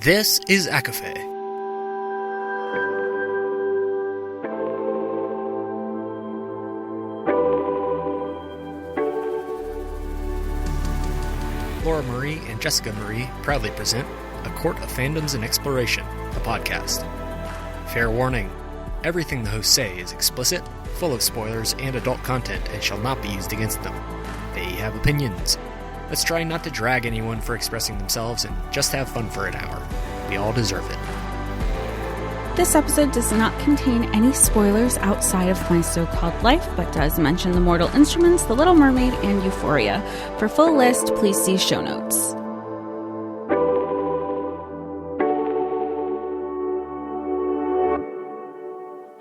This is ACOFAE. Laura Marie and Jessica Marie proudly present A Court of Fandoms and Exploration, a podcast. Fair warning, everything the hosts say is explicit, full of spoilers and adult content and shall not be used against them. They have opinions. Let's try not to drag anyone for expressing themselves and just have fun for an hour. We all deserve it. This episode does not contain any spoilers outside of My So-Called Life, but does mention The Mortal Instruments, The Little Mermaid, and Euphoria. For full list, please see show notes.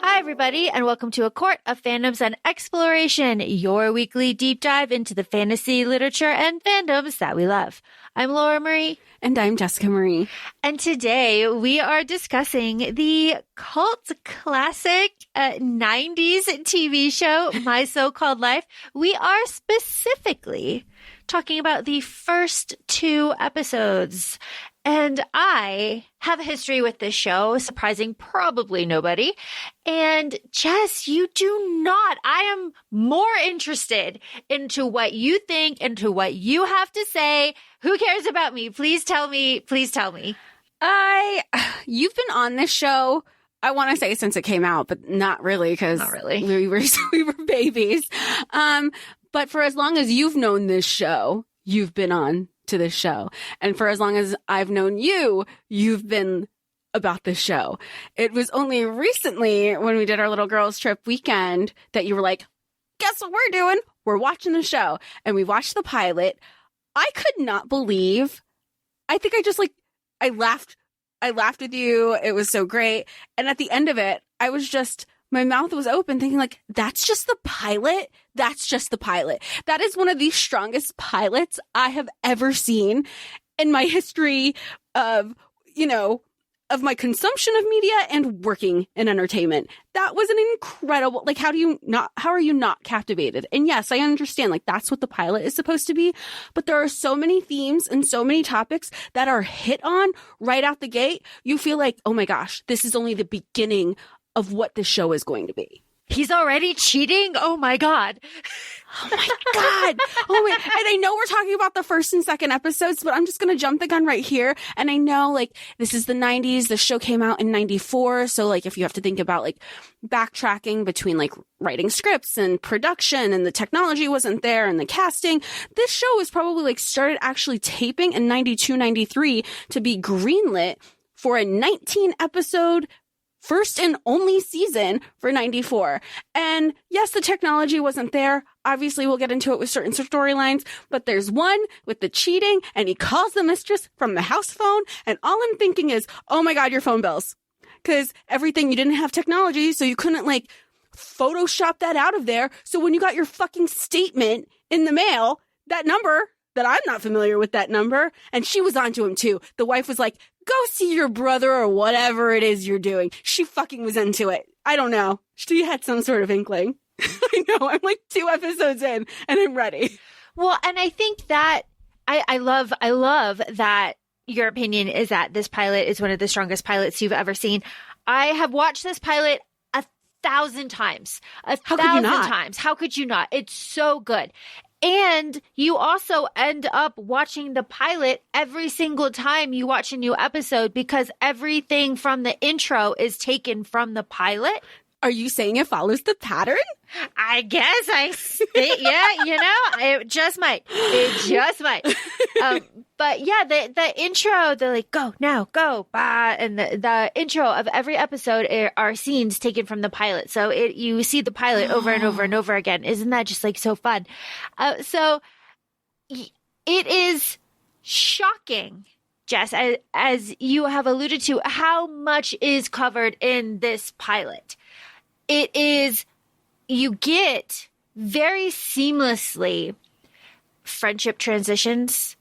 Hi, everybody, and welcome to A Court of Fandoms and Exploration, your weekly deep dive into the fantasy, literature, and fandoms that we love. I'm Laura Marie. And I'm Jessica Marie. And today we are discussing the cult classic 90s TV show, My So-Called Life. We are specifically talking about the first two episodes. And I have a history with this show, surprising probably nobody. And Jess, you do not. I am more interested into what you think, into what you have to say. Who cares about me? Please tell me. Please tell me. You've been on this show, I want to say, since it came out, but not really, because we were babies. But for as long as you've known this show, you've been on to this show. And for as long as I've known you, you've been about this show. It was only recently when we did our little girls trip weekend that you were like, guess what we're doing? We're watching the show. And we watched the pilot. I could not believe, I think I laughed with you. It was so great. And at the end of it, I was just, my mouth was open thinking like, that's just the pilot. That's just the pilot. That is one of the strongest pilots I have ever seen in my history of my consumption of media and working in entertainment. That was an incredible, like, how are you not captivated? And yes, I understand, like, that's what the pilot is supposed to be, but there are so many themes and so many topics that are hit on right out the gate. You feel like, oh my gosh, this is only the beginning of what this show is going to be. He's already cheating? Oh my God. Oh my God. Oh my. And I know we're talking about the first and second episodes, but I'm just going to jump the gun right here. And I know, like, this is the 90s. The show came out in 94. So, like, if you have to think about, like, backtracking between, like, writing scripts and production and the technology wasn't there and the casting, this show was probably, like, started actually taping in 92, 93 to be greenlit for a 19-episode first and only season for 94. And yes, the technology wasn't there. Obviously, we'll get into it with certain storylines, but there's one with the cheating and he calls the mistress from the house phone. And all I'm thinking is, oh my God, your phone bills. Because everything, you didn't have technology, so you couldn't like Photoshop that out of there. So when you got your fucking statement in the mail, that number that I'm not familiar with that number. And she was onto him too. The wife was like, go see your brother or whatever it is you're doing. She fucking was into it. I don't know. She had some sort of inkling. I know. I'm like 2 episodes in and I'm ready. Well, and I think that I love that your opinion is that this pilot is one of the strongest pilots you've ever seen. I have watched this pilot 1,000 times. How could you not? It's so good. And you also end up watching the pilot every single time you watch a new episode because everything from the intro is taken from the pilot. Are you saying it follows the pattern? I guess it just might. But yeah, the intro, they're like, go now, go, bah. And the intro of every episode are scenes taken from the pilot. So you see the pilot over and over and over again. Isn't that just like so fun? So it is shocking, Jess, as you have alluded to, how much is covered in this pilot. It is, you get very seamlessly friendship transitions,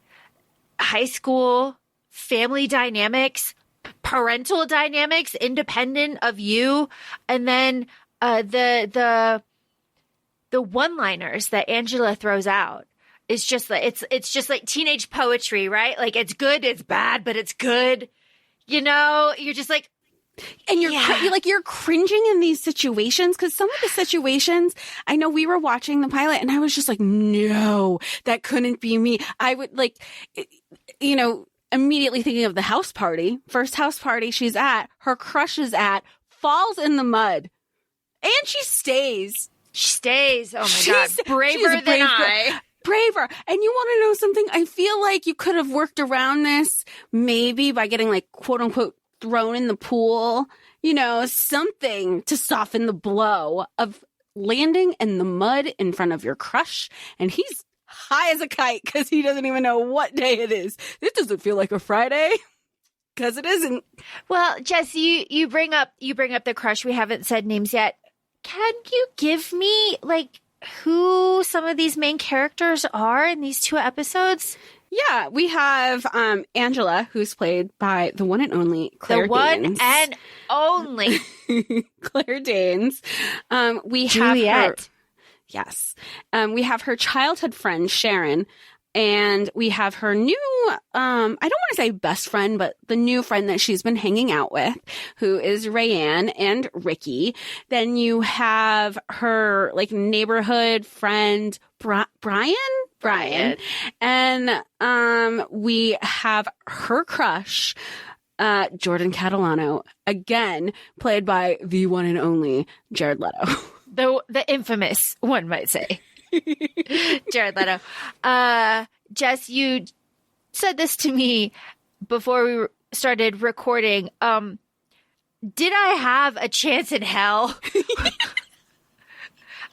high school, family dynamics, parental dynamics, independent of you, and then the one-liners that Angela throws out is just like it's just like teenage poetry, right? Like it's good, it's bad, but it's good. you're just like, and you're cringing in these situations, because some of the situations, I know we were watching the pilot and I was just like, no, that couldn't be me. I would immediately thinking of the first house party she's at, her crush is at, falls in the mud, and she stays. Oh my God. Braver than I. Braver. And you want to know something? I feel like you could have worked around this maybe by getting like quote unquote thrown in the pool, something to soften the blow of landing in the mud in front of your crush. And he's high as a kite because he doesn't even know what day it is. This doesn't feel like a Friday, because it isn't. Well, Jess, you bring up the crush. We haven't said names yet. Can you give me like who some of these main characters are in these 2 episodes? Yeah, we have Angela, who's played by the one and only Claire Danes. The one and only Claire Danes. We Juliet. have her. Yes. We have her childhood friend, Sharon, and we have her new, I don't want to say best friend, but the new friend that she's been hanging out with, who is Rayanne and Ricki. Then you have her like neighborhood friend, Brian. And we have her crush, Jordan Catalano, again played by the one and only Jared Leto. The infamous, one might say, Jared Leto. Jess, you said this to me before we started recording. Did I have a chance in hell?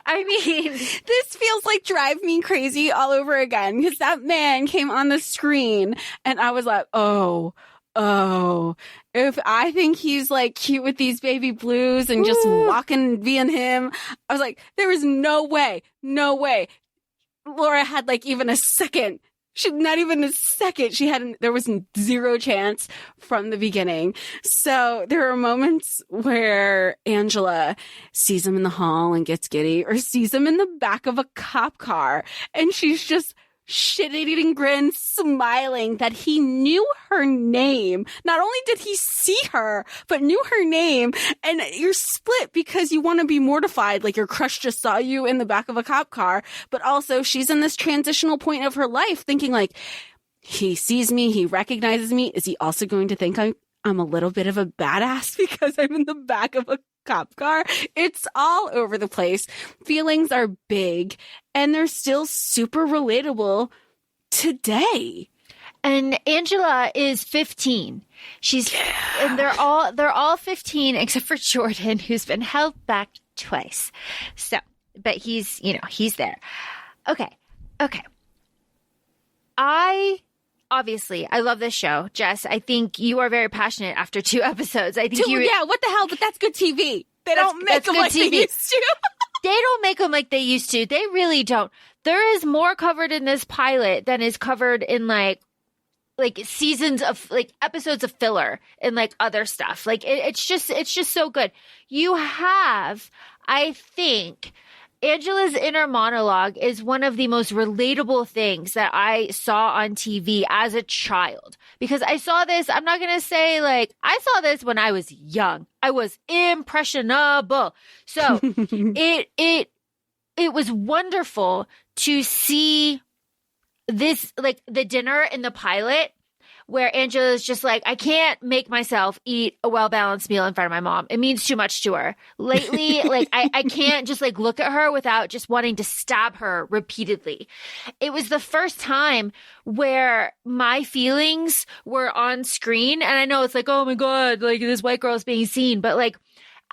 I mean, this feels like Drive Me Crazy all over again, because that man came on the screen and I was like, oh, if I think he's like cute with these baby blues and just walking being him, I was like, there is no way. Laura had like even a second. Not even a second. There was zero chance from the beginning. So there are moments where Angela sees him in the hall and gets giddy, or sees him in the back of a cop car, and she's just shit-eating grin, smiling that he knew her name. Not only did he see her, but knew her name. And you're split because you want to be mortified, like your crush just saw you in the back of a cop car. But also she's in this transitional point of her life thinking like, he sees me, he recognizes me. Is he also going to think I'm a little bit of a badass because I'm in the back of a cop car? It's all over the place. Feelings are big, and they're still super relatable today. And Angela is 15. And they're all 15 except for Jordan, who's been held back twice. So, but he's there. Okay. Obviously, I love this show. Jess, I think you are very passionate after 2 episodes. I think yeah, what the hell? But that's good TV. They don't make them like they used to. They don't make them like they used to. They really don't. There is more covered in this pilot than is covered in like seasons of like episodes of filler and like other stuff. Like it's just so good. You have, I think, Angela's inner monologue is one of the most relatable things that I saw on TV as a child, because I saw this. I'm not going to say like I saw this when I was young. I was impressionable. So it was wonderful to see this, like the dinner in the pilot, where Angela's just like, I can't make myself eat a well-balanced meal in front of my mom. It means too much to her. Lately, like I can't just like look at her without just wanting to stab her repeatedly. It was the first time where my feelings were on screen. And I know it's like, oh my God, like this white girl is being seen. But like,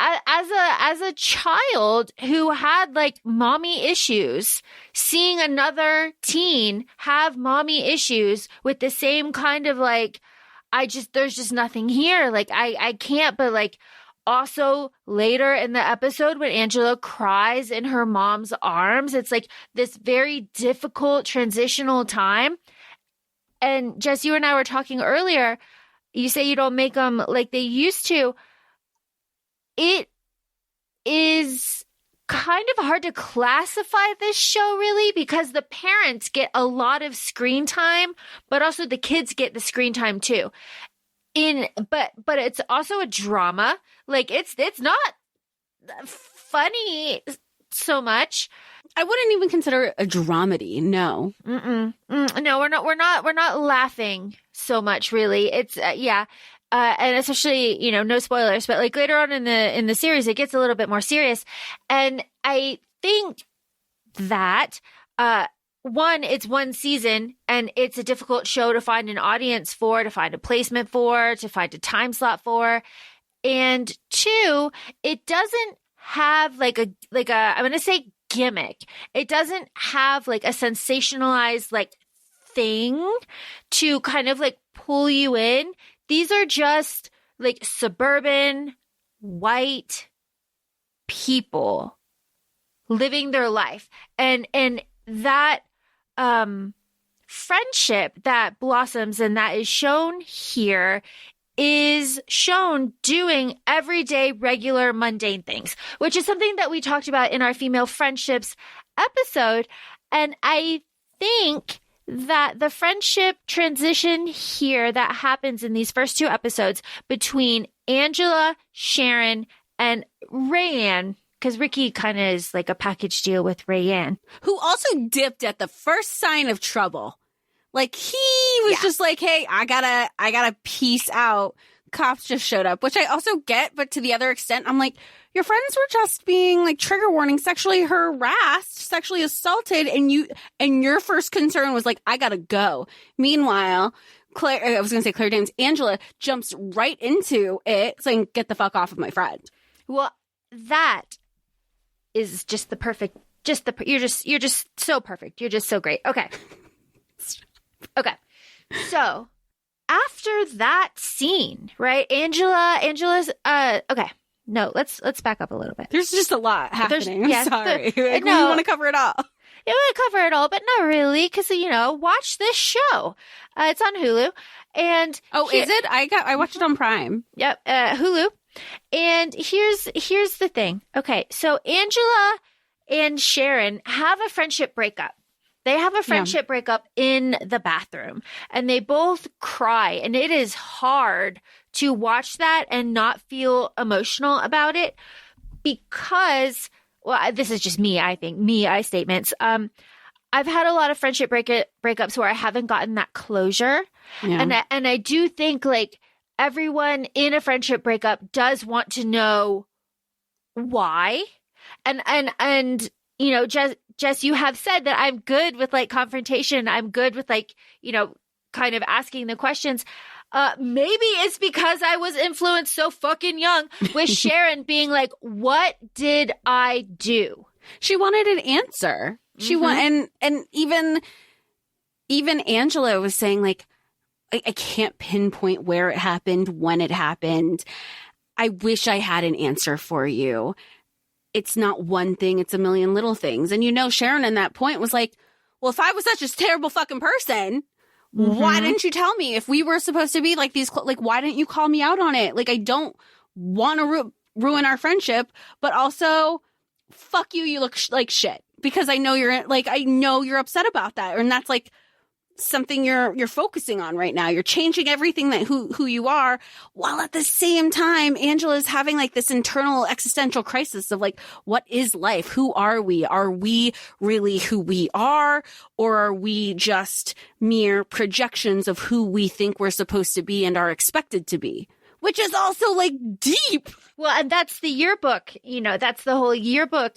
as a child who had like mommy issues, seeing another teen have mommy issues with the same kind of like, there's just nothing here. Like I can't, but like also later in the episode when Angela cries in her mom's arms, it's like this very difficult transitional time. And Jess, you and I were talking earlier, you say you don't make them like they used to. It is kind of hard to classify this show really, because the parents get a lot of screen time, but also the kids get the screen time too. but it's also a drama. Like it's not funny so much. I wouldn't even consider it a dramedy. No. No, we're not laughing so much, really. It's and especially, you know, no spoilers, but like later on in the series, it gets a little bit more serious. And I think that one, it's one season and it's a difficult show to find an audience for, to find a placement for, to find a time slot for. And two, it doesn't have like a I'm going to say gimmick. It doesn't have like a sensationalized like thing to kind of like pull you in. These are just like suburban white people living their life. And that friendship that blossoms and that is shown here is shown doing everyday, regular, mundane things, which is something that we talked about in our female friendships episode. And I think that the friendship transition here that happens in these first two episodes between Angela, Sharon, and Rayanne, because Ricki kind of is like a package deal with Rayanne, who also dipped at the first sign of trouble. Like he was just like, hey, I gotta peace out. Cops just showed up, which I also get, but to the other extent, I'm like, your friends were just being like trigger warning, sexually harassed, sexually assaulted, and your first concern was like, I gotta go. Meanwhile, Claire Danes, Angela jumps right into it saying, get the fuck off of my friend. Well, that is just the perfect, you're just so perfect. You're just so great. Okay. Okay. So after that scene, right? Angela's, okay. No, let's back up a little bit. There's just a lot happening. I'm sorry. No, we want to cover it all. Yeah, we want to cover it all, but not really. Because, you know, watch this show. It's on Hulu. And is it? I watched it on Prime. Yep. Hulu. And here's the thing. Okay. So Angela and Sharon have a friendship breakup. They have a friendship breakup in the bathroom and they both cry, and it is hard to watch that and not feel emotional about it because, well, this is just me, I think, I statements. I've had a lot of friendship breakups where I haven't gotten that closure. Yeah. And I do think like everyone in a friendship breakup does want to know why. And you know, Jess, you have said that I'm good with like confrontation. I'm good with like, you know, kind of asking the questions. Maybe it's because I was influenced so fucking young with Sharon being like, what did I do? She wanted an answer. She and even Angela was saying like, I can't pinpoint where it happened, when it happened. I wish I had an answer for you. It's not one thing, it's a million little things. And you know, Sharon in that point was like, well, if I was such a terrible fucking person, why didn't you tell me? If we were supposed to be like these, like, why didn't you call me out on it? Like, I don't want to ruin our friendship, but also, fuck you, you look like shit. Because I know you're upset about that. And that's like something you're focusing on right now. You're changing everything that who you are, while at the same time Angela's having like this internal existential crisis of like, what is life? Who are we? Are we really who we are, or are we just mere projections of who we think we're supposed to be and are expected to be? Which is also like deep. Well, and that's the yearbook, you know, that's the whole yearbook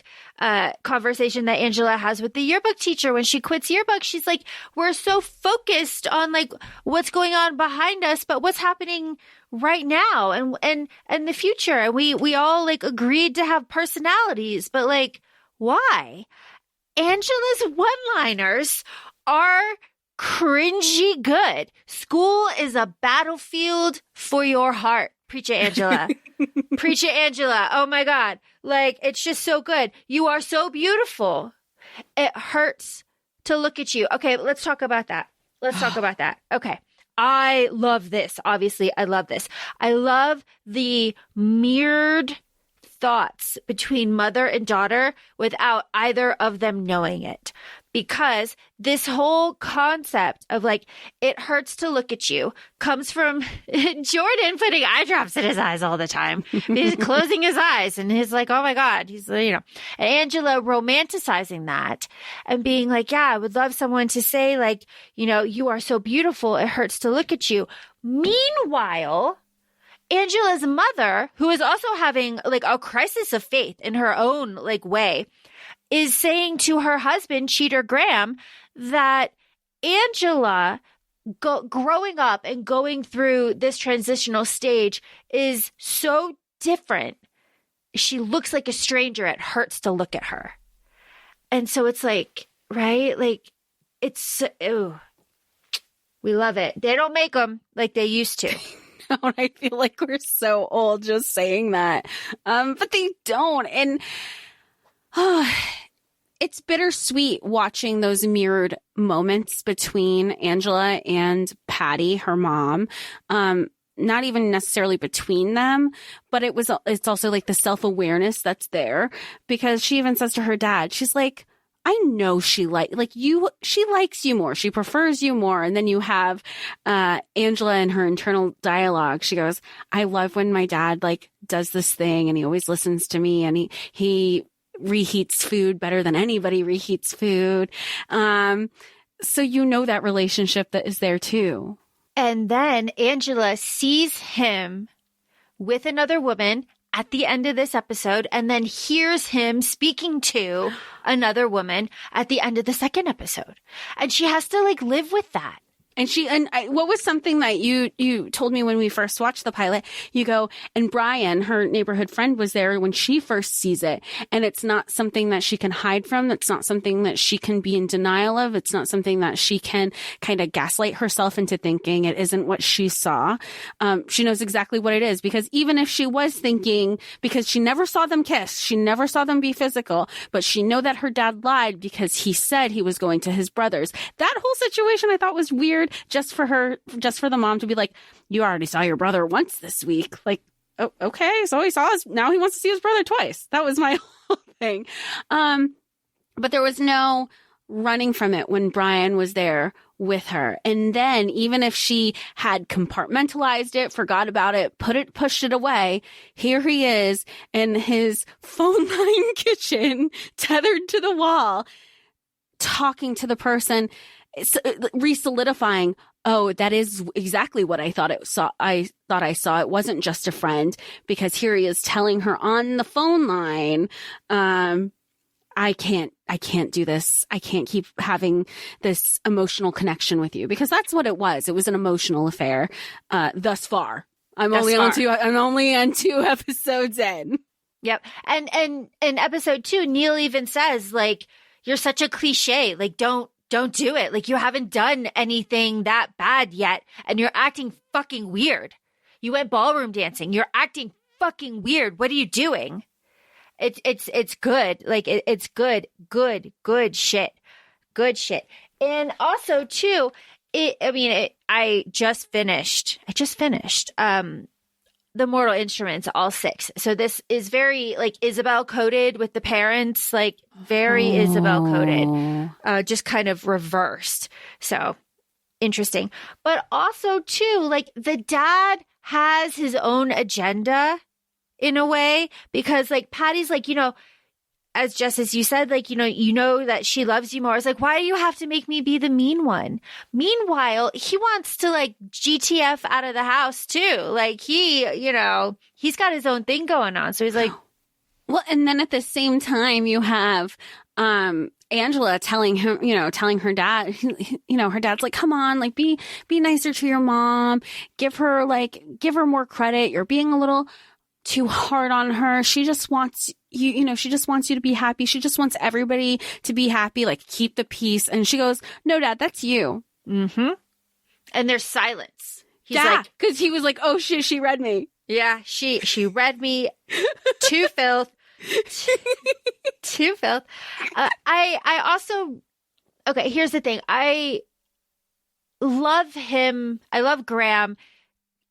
conversation that Angela has with the yearbook teacher. When she quits yearbook, she's like, we're so focused on like what's going on behind us, but what's happening right now and the future. And we all like agreed to have personalities, but like, why? Angela's one-liners are cringy good. School is a battlefield for your heart. Preach it, Angela. Preach it, Angela. Oh my God. Like, it's just so good. You are so beautiful. It hurts to look at you. Okay, let's talk about that. Okay. I love this. Obviously, I love this. I love the mirrored thoughts between mother and daughter without either of them knowing it. because this whole concept of like, it hurts to look at you comes from Jordan putting eye drops in his eyes all the time. He's closing his eyes and he's like, oh my God, he's, and Angela romanticizing that and being like, yeah, I would love someone to say like, you are so beautiful. It hurts to look at you. Meanwhile, Angela's mother, who is also having like a crisis of faith in her own like way, is saying to her husband, cheater Graham, that Angela growing up and going through this transitional stage is so different. She looks like a stranger. It hurts to look at her. And so it's like, right? Like it's, we love it. They don't make them like they used to. No, I feel like we're so old just saying that. But they don't. And it's bittersweet watching those mirrored moments between Angela and Patty, her mom. Not even necessarily between them, but it's also like the self-awareness that's there, because she even says to her dad, she's like, I know she likes you more. She prefers you more. And then you have Angela and her internal dialogue. She goes, I love when my dad like does this thing and he always listens to me and he reheats food better than anybody reheats food. So that relationship that is there too. And then Angela sees him with another woman at the end of this episode, and then hears him speaking to another woman at the end of the second episode. And she has to like live with that. And what was something that you told me when we first watched the pilot? You go, and Brian, her neighborhood friend, was there when she first sees it. And it's not something that she can hide from. It's not something that she can be in denial of. It's not something that she can kind of gaslight herself into thinking it isn't what she saw. She knows exactly what it is, because even if she was thinking, because she never saw them kiss, she never saw them be physical, but she know that her dad lied because he said he was going to his brother's. That whole situation I thought was weird. Just for the mom to be like, you already saw your brother once this week. Like, oh, okay. So now he wants to see his brother twice. That was my whole thing. But there was no running from it when Brian was there with her. And then even if she had compartmentalized it, forgot about it, pushed it away, here he is in his phone line kitchen, tethered to the wall, talking to the person, re-solidifying, oh, that is exactly what I thought I saw. It wasn't just a friend, because here he is telling her on the phone line, I can't do this. I can't keep having this emotional connection with you, because that's what it was. It was an emotional affair, thus far. I'm only on two episodes in. Yep. And in episode 2, Neil even says, like, you're such a cliche. Like, don't do it. Like, you haven't done anything that bad yet, and you're acting fucking weird. You went ballroom dancing. You're acting fucking weird. What are you doing? It's good. Like, it's good shit. Good shit. And also too, I just finished The Mortal Instruments, all 6. So this is very like Isabel coded with the parents, like very Isabel coded, just kind of reversed. So interesting. But also too, like the dad has his own agenda in a way, because like Patty's like, as just as you said, like, you know that she loves you more. It's like, why do you have to make me be the mean one? Meanwhile, he wants to like GTF out of the house too. Like he's got his own thing going on. So he's like, well, and then at the same time you have, Angela telling her dad, her dad's like, come on, like be nicer to your mom. Give her more credit. You're being a little too hard on her. She just wants you, she just wants you to be happy. She just wants everybody to be happy, like keep the peace. And she goes, no, Dad, that's you. Mm-hmm. And there's silence. He's like, because he was like, oh shit, she read me. Yeah, she read me to filth. To filth. I also, okay, here's the thing. I love him. I love Graham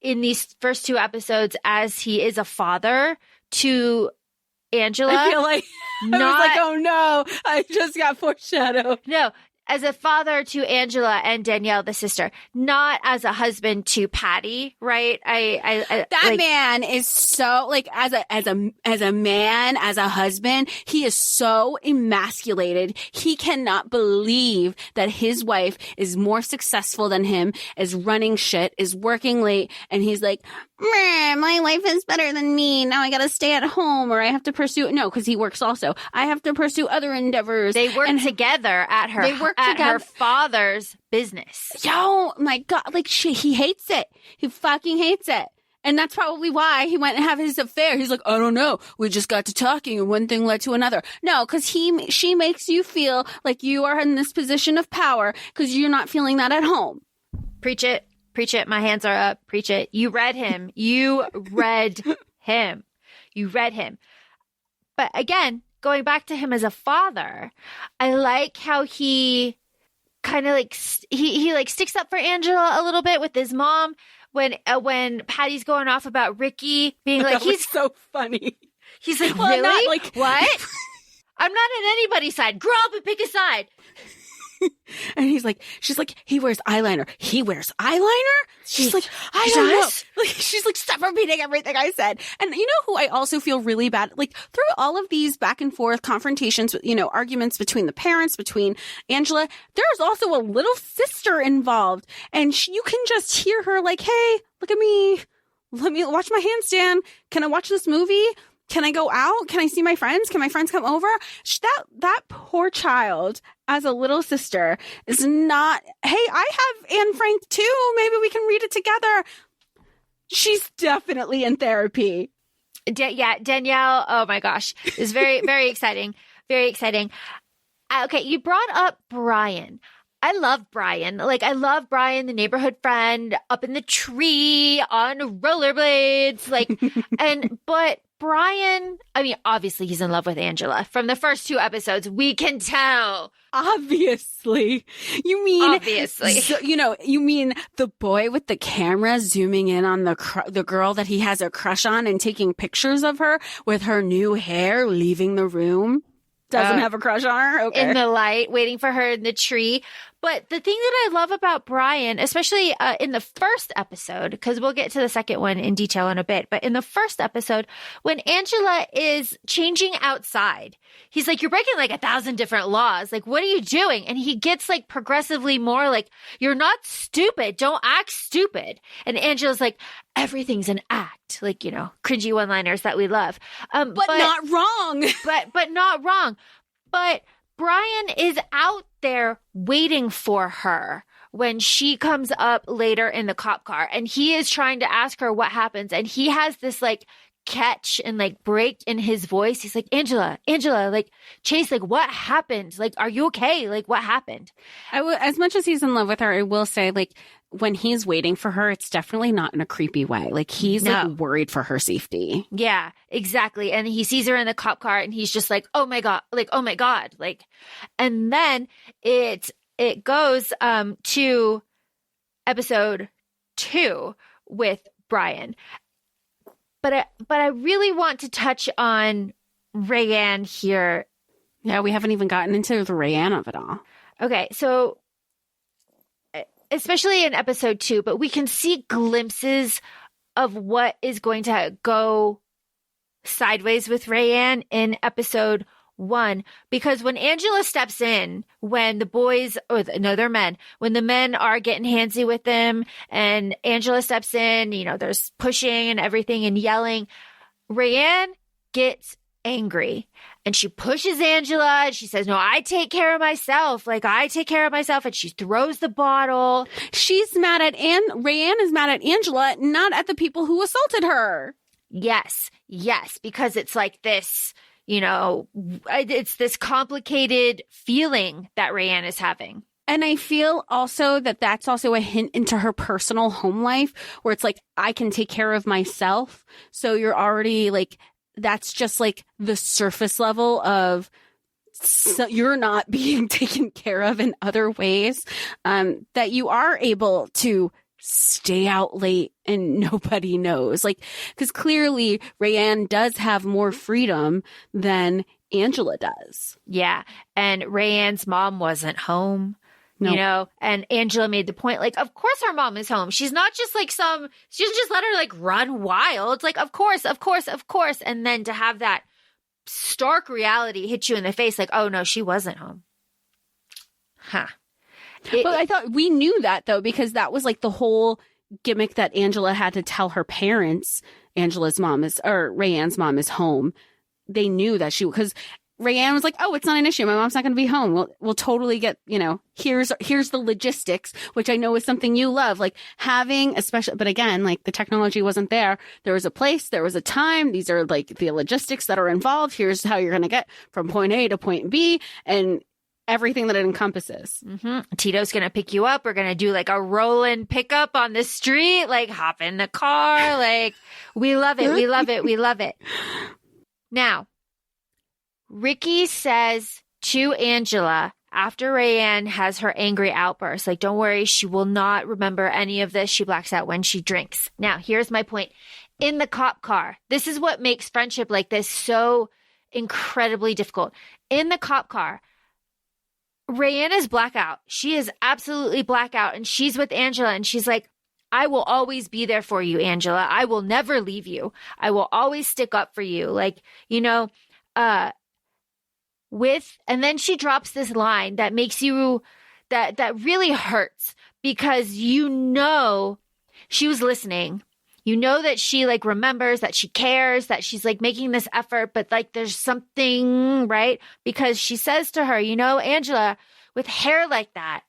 in these first 2 episodes as he is a father to Angela. I feel like I was like, oh no, I just got foreshadowed. No, as a father to Angela and Danielle, the sister, not as a husband to Patty, right? That man is so like as a man, as a husband, he is so emasculated. He cannot believe that his wife is more successful than him, is running shit, is working late, and he's like, my wife is better than me. Now I gotta stay at home, or I have to pursue because he works also. I have to pursue other endeavors. They work together at her father's business. Yo, my God, like he hates it. He fucking hates it. And that's probably why he went and have his affair. He's like, I don't know. We just got to talking and one thing led to another. No, because she makes you feel like you are in this position of power because you're not feeling that at home. Preach it. Preach it. My hands are up. Preach it. You read him. You read him. You read him. But again, going back to him as a father, I like how he kind of like, he like sticks up for Angela a little bit with his mom when Patty's going off about Ricki being like, he's so funny. He's like, well, really? Not like, what? I'm not on anybody's side. Grow up and pick a side. And she's like, he wears eyeliner. He wears eyeliner? She's like, I don't know. Like, she's like, stop repeating everything I said. And you know who I also feel really bad? Like through all of these back and forth confrontations, arguments between the parents, between Angela, there's also a little sister involved. And you can just hear her like, hey, look at me. Let me watch my handstand. Can I watch this movie? Can I go out? Can I see my friends? Can my friends come over? That poor child as a little sister is not, hey, I have Anne Frank too. Maybe we can read it together. She's definitely in therapy. Danielle. Oh my gosh. It's very, very exciting. Very exciting. Okay. You brought up Brian. I love Brian. Like, I love Brian, the neighborhood friend up in the tree on rollerblades. Like, but Brian, I mean, obviously he's in love with Angela. From the first 2 episodes, we can tell. Obviously. You mean, obviously. So, you mean the boy with the camera zooming in on the girl that he has a crush on and taking pictures of her with her new hair leaving the room? Doesn't have a crush on her? Okay. In the light, waiting for her in the tree. But the thing that I love about Brian, especially in the first episode, because we'll get to the second one in detail in a bit, but in the first episode, when Angela is changing outside, he's like, you're breaking like 1,000 different laws. Like, what are you doing? And he gets like progressively more like, you're not stupid. Don't act stupid. And Angela's like, everything's an act. Like, cringy one-liners that we love. But not wrong. But not wrong. But Brian is out there waiting for her when she comes up later in the cop car, and he is trying to ask her what happens. And he has this like catch and like break in his voice. He's like, Angela, like, Chase, like, what happened? Like, are you okay? Like, what happened? As much as he's in love with her, I will say, like, when he's waiting for her, it's definitely not in a creepy way. Like, he's like worried for her safety. Yeah, exactly. And he sees her in the cop car and he's just like, oh my God, like, oh my God. Like, and then it goes to episode 2 with Brian. But I really want to touch on Rayanne here. Yeah, we haven't even gotten into the Rayanne of it all. Okay, so especially in episode 2, but we can see glimpses of what is going to go sideways with Rayanne in episode 1, because when Angela steps in, when the boys, they're men, when the men are getting handsy with them and Angela steps in, there's pushing and everything and yelling, Rayanne gets angry and she pushes Angela and she says, no, I take care of myself. Like, I take care of myself. And she throws the bottle. She's mad at Rayanne is mad at Angela, not at the people who assaulted her. Yes, because it's like this, it's this complicated feeling that Rayanne is having. And I feel also that that's also a hint into her personal home life where it's like, I can take care of myself. So you're already like, that's just like the surface level of, so you're not being taken care of in other ways, that you are able to stay out late and nobody knows. Like, because clearly Rayanne does have more freedom than Angela does. Yeah. And Rayanne's mom wasn't home. You know, and Angela made the point, like, of course her mom is home. She's not just like she doesn't just let her like run wild. Like, of course. And then to have that stark reality hit you in the face, like, oh no, she wasn't home. Huh. But I thought we knew that though, because that was like the whole gimmick that Angela had to tell her parents. Rayanne's mom is home. They knew that because Rayanne was like, oh, it's not an issue. My mom's not going to be home. We'll totally get, here's the logistics, which I know is something you love, like having, especially, but again, like the technology wasn't there. There was a place, there was a time. These are like the logistics that are involved. Here's how you're going to get from point A to point B and everything that it encompasses. Mm-hmm. Tito's going to pick you up. We're going to do like a roll-in pickup on the street, like hop in the car. Like, we love it. We love it. We love it. Now, Ricki says to Angela after Rayanne has her angry outburst, like, don't worry, she will not remember any of this. She blacks out when she drinks. Now, here's my point. In the cop car, this is what makes friendship like this so incredibly difficult. In the cop car, Rayanne is blackout. She is absolutely blackout. And she's with Angela and she's like, I will always be there for you, Angela. I will never leave you. I will always stick up for you. Like, and then she drops this line that makes you, that really hurts because she was listening. You know that she like remembers, that she cares, that she's like making this effort, but like there's something, right? Because she says to her, Angela, with hair like that,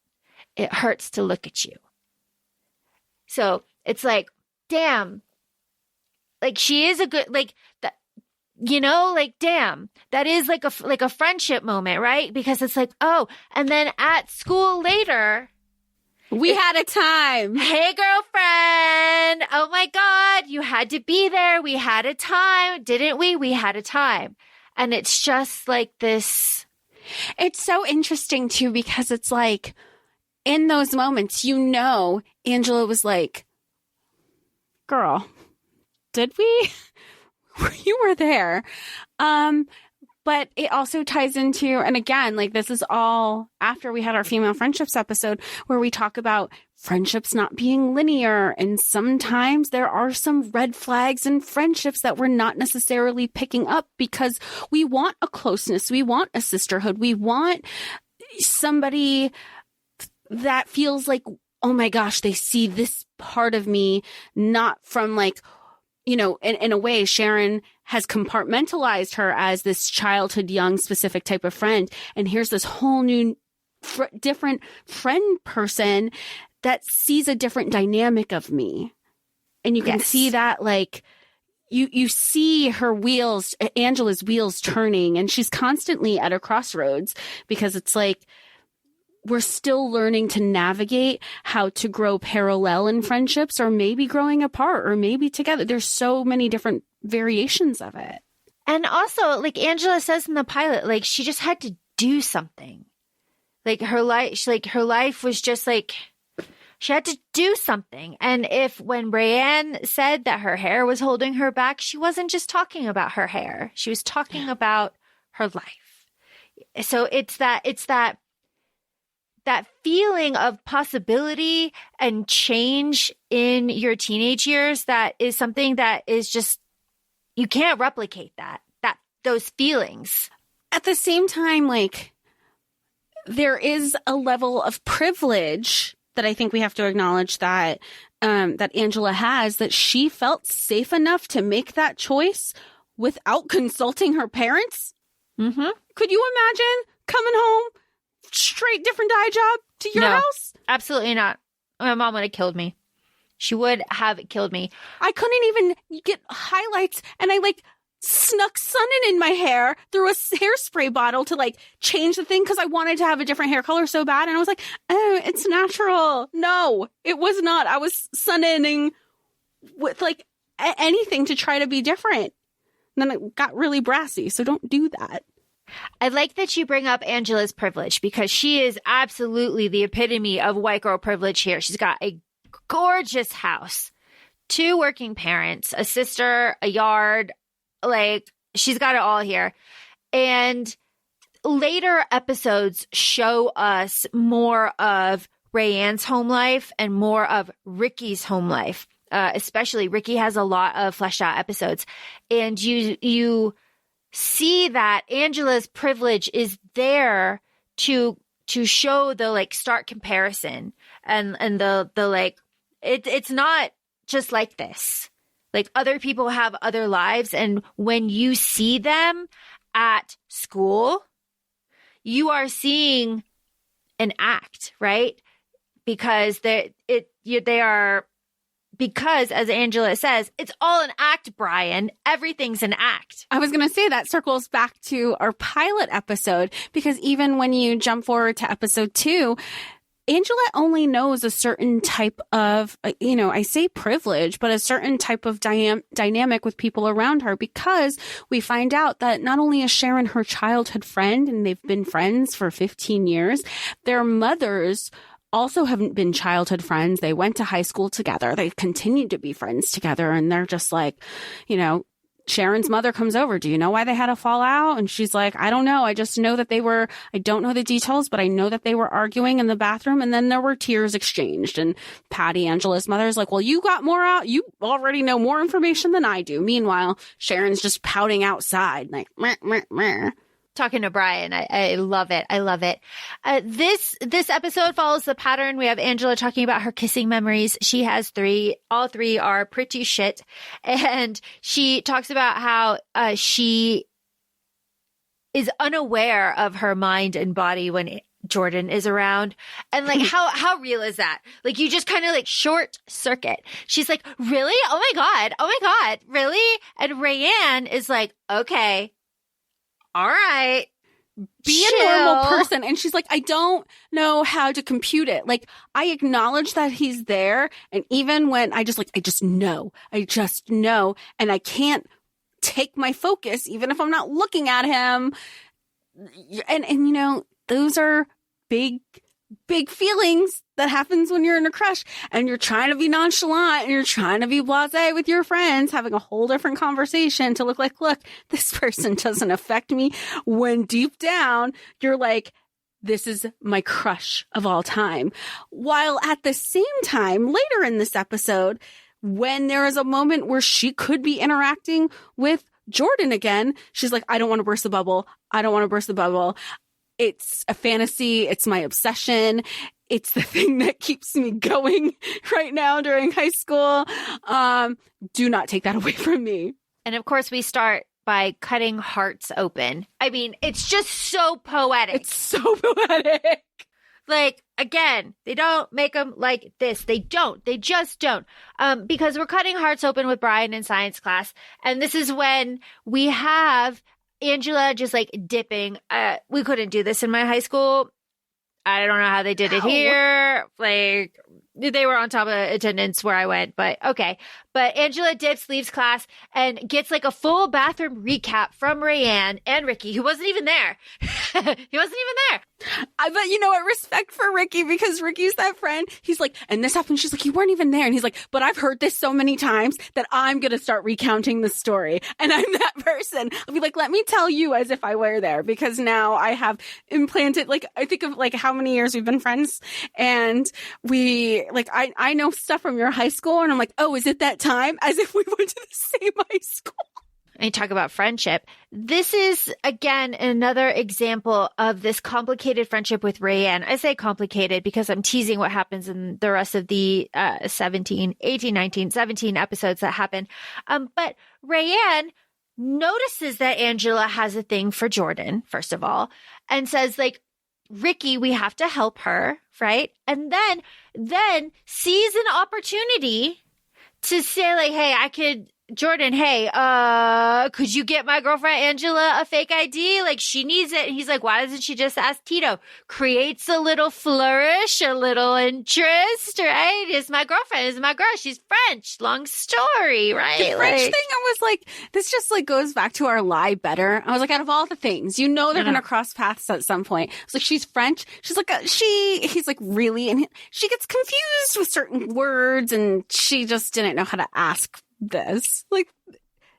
it hurts to look at you. So it's like, damn, like she is a good, like that. Damn, that is like a friendship moment, right? Because it's like, oh, and then at school later, we had a time. Hey, girlfriend. Oh my God, you had to be there. We had a time, didn't we? We had a time. And it's just like this. It's so interesting too, because it's like in those moments, Angela was like, girl, did we? You were there. But it also ties into, and again, like this is all after we had our female friendships episode where we talk about friendships not being linear. And sometimes there are some red flags in friendships that we're not necessarily picking up because we want a closeness. We want a sisterhood. We want somebody that feels like, oh my gosh, they see this part of me, not from like, in a way, Sharon has compartmentalized her as this childhood, young, specific type of friend. And here's this whole new, different friend person that sees a different dynamic of me. And you can see that, like, you see her wheels, Angela's wheels turning, and she's constantly at a crossroads because it's like, we're still learning to navigate how to grow parallel in friendships or maybe growing apart or maybe together. There's so many different variations of it. And also, like Angela says in the pilot, like she just had to do something. Like her life was just like, she had to do something. And when Rayanne said that her hair was holding her back, she wasn't just talking about her hair. She was talking about her life. So it's that feeling of possibility and change in your teenage years that is something that is just, you can't replicate those feelings. At the same time, like, there is a level of privilege that I think we have to acknowledge that Angela has, that she felt safe enough to make that choice without consulting her parents. Mm-hmm. Could you imagine coming home, straight different dye job to your house? Absolutely not. My mom would have killed me. She would have killed me. I couldn't even get highlights, and I like snuck Sun-In in my hair through a hairspray bottle to like change the thing because I wanted to have a different hair color so bad. And I was like, oh, it's natural. No, it was not. I was Sun-Inning with like anything to try to be different. And then it got really brassy. So don't do that. I like that you bring up Angela's privilege because she is absolutely the epitome of white girl privilege here. She's got a gorgeous house, 2 working parents, a sister, a yard. Like, she's got it all here. And later episodes show us more of Rayanne's home life and more of Ricki's home life. Especially Ricki has a lot of fleshed out episodes. And you see that Angela's privilege is there to show the like stark comparison and the like, it's not just like this. Like, other people have other lives. And when you see them at school, you are seeing an act, right? Because because, as Angela says, it's all an act, Brian. Everything's an act. I was going to say that circles back to our pilot episode, because even when you jump forward to episode 2, Angela only knows a certain type of, I say privilege, but a certain type of dynamic with people around her, because we find out that not only is Sharon her childhood friend, and they've been friends for 15 years, their mothers also haven't been childhood friends. They went to high school together. They continued to be friends together. And they're just like, Sharon's mother comes over. Do you know why they had a fallout? And she's like, I don't know. I just know that I don't know the details, but I know that they were arguing in the bathroom, and then there were tears exchanged. And Patty, Angela's mother, is like, well, you got more out. You already know more information than I do. Meanwhile, Sharon's just pouting outside, like, meh, meh, meh. Talking to Brian. I love it. I love it. This episode follows the pattern. We have Angela talking about her kissing memories. She has 3. All 3 are pretty shit. And she talks about how she is unaware of her mind and body when Jordan is around. And like, how real is that? Like, you just kind of like short circuit. She's like, really? Oh my God. Really? And Rayanne is like, okay. All right. Be a normal person. And she's like, I don't know how to compute it. Like, I acknowledge that he's there. And even when I just know. And I can't take my focus, even if I'm not looking at him. And those are big feelings that happens when you're in a crush and you're trying to be nonchalant and you're trying to be blasé with your friends, having a whole different conversation to look like, look, this person doesn't affect me. When deep down, you're like, this is my crush of all time. While at the same time, later in this episode, when there is a moment where she could be interacting with Jordan again, she's like, I don't want to burst the bubble. It's a fantasy. It's my obsession. It's the thing that keeps me going right now during high school. Do not take that away from me. And of course, we start by cutting hearts open. I mean, it's just so poetic. It's so poetic. Like, again, they don't make them like this. They just don't. Because we're cutting hearts open with Brian in science class. And this is when we have Angela just like dipping. We couldn't do this in my high school. I don't know how they did it here. Like, they were on top of attendance where I went, but okay. But Angela dips, leaves class, and gets like a full bathroom recap from Rayanne and Ricki, who wasn't even there. He wasn't even there. But you know what? Respect for Ricki, because Ricki's that friend. He's like, and this happened. She's like, you weren't even there. And he's like, but I've heard this so many times that I'm going to start recounting the story. And I'm that person. I'll be like, let me tell you as if I were there, because now I have implanted, like, I think of like how many years we've been friends. And we, like, I know stuff from your high school. And I'm like, oh, is it that time? As if we went to the same high school. And you talk about friendship. This is, again, another example of this complicated friendship with Rayanne. I say complicated because I'm teasing what happens in the rest of the 17 episodes that happen. But Rayanne notices that Angela has a thing for Jordan, first of all, and says, like, Ricki, we have to help her, right? And then sees an opportunity to say, like, hey, Jordan, hey, could you get my girlfriend Angela a fake ID? Like, she needs it. And he's like, why doesn't she just ask Tito? Creates a little flourish, a little interest, right? Is my girlfriend, is my girl. She's French. Long story, right? The French thing, I was like, this just like goes back to our lie better. I was like, out of all the things, you know, they're going to cross paths at some point. It's like, she's French. She's like, he's like, really? And she gets confused with certain words and she just didn't know how to ask this. Like,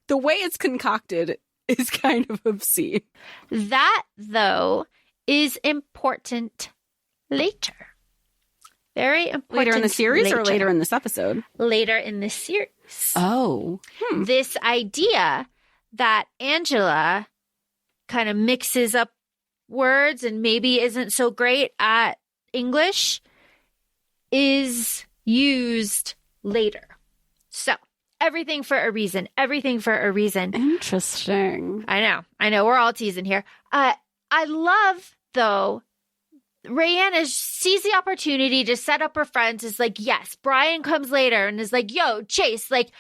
the way it's concocted is kind of obscene. That, though, is important later. Very important. Later in the series or later in this episode? Later in the series. Oh. This idea that Angela kind of mixes up words and maybe isn't so great at English is used later. So, everything for a reason. Everything for a reason. Interesting. I know. We're all teasing here. I love, though, Rayanne sees the opportunity to set up her friends. Is like, yes, Brian comes later and is like, yo, Chase, like,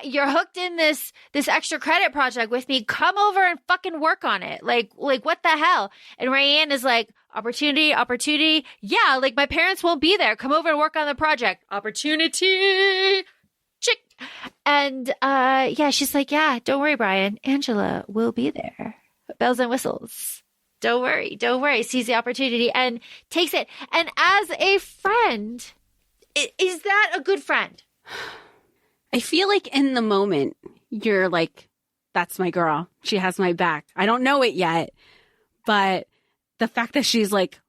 you're hooked in this extra credit project with me. Come over and fucking work on it. Like what the hell? And Rayanne is like, opportunity. Yeah, like, my parents won't be there. Come over and work on the project. Opportunity. Chick. And she's like, yeah, don't worry, Brian. Angela will be there. Bells and whistles. Don't worry. Sees the opportunity and takes it. And as a friend, is that a good friend? I feel like in the moment, you're like, that's my girl. She has my back. I don't know it yet, but the fact that she's like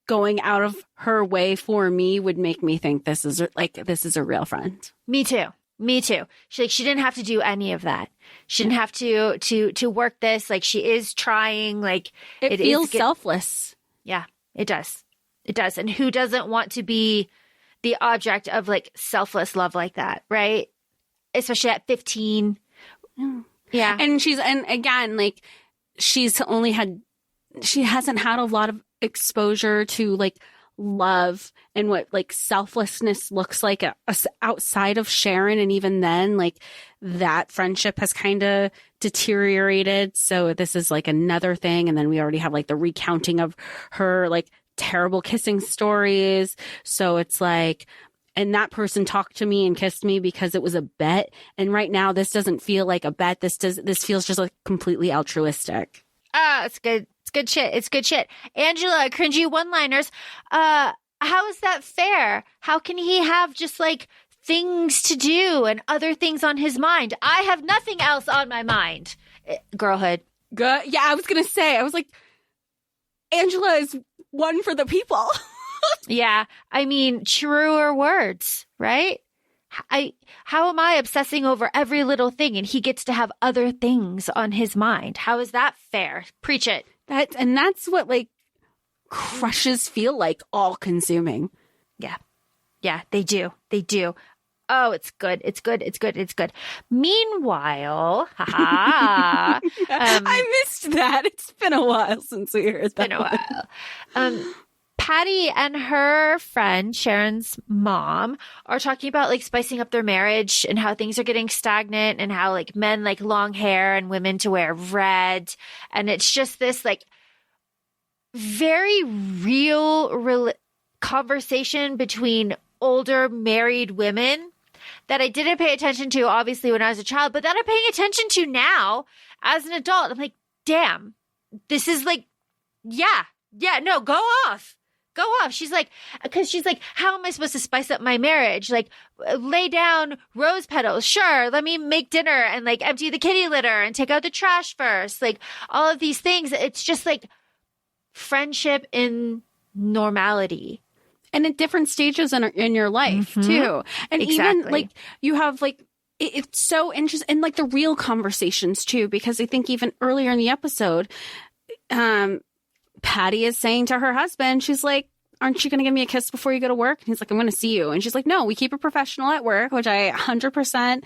going out of her way for me would make me think this is a real friend. Me too. She didn't have to do any of that. She didn't have to work this. Like, she is trying. Like, it feels selfless. Yeah, it does. And who doesn't want to be the object of like selfless love like that, right? Especially at 15. Yeah. And again, like, she hasn't had a lot of exposure to like love and what like selflessness looks like outside of Sharon. And even then, like, that friendship has kind of deteriorated. So this is like another thing. And then we already have like the recounting of her like terrible kissing stories. So it's like, and that person talked to me and kissed me because it was a bet. And right now this doesn't feel like a bet. This feels just like completely altruistic. It's good. It's good shit. Angela, cringy one-liners. How is that fair? How can he have just like things to do and other things on his mind? I have nothing else on my mind. Girlhood. Yeah, I was going to say, I was like, Angela is one for the people. Yeah. I mean, truer words, right? How am I obsessing over every little thing and he gets to have other things on his mind? How is that fair? Preach it. That's what like crushes feel like, all consuming. Yeah, they do. Oh, it's good. Meanwhile, I missed that. It's been a while since we heard that. It's been a while. Patty and her friend, Sharon's mom, are talking about like spicing up their marriage and how things are getting stagnant and how like men like long hair and women to wear red. And it's just this like very real conversation between older married women that I didn't pay attention to, obviously, when I was a child, but that I'm paying attention to now as an adult. I'm like, damn, this is like, yeah, no, go off. She's like, because she's like, how am I supposed to spice up my marriage? Like, lay down rose petals. Sure. Let me make dinner and like empty the kitty litter and take out the trash first. Like, all of these things. It's just like friendship in normality. And at different stages in your life, too. And exactly. Even like you have like, it's so interesting. And like the real conversations, too, because I think even earlier in the episode, Patty is saying to her husband, she's like, aren't you going to give me a kiss before you go to work? And he's like, I'm going to see you. And she's like, no, we keep it professional at work, which I 100%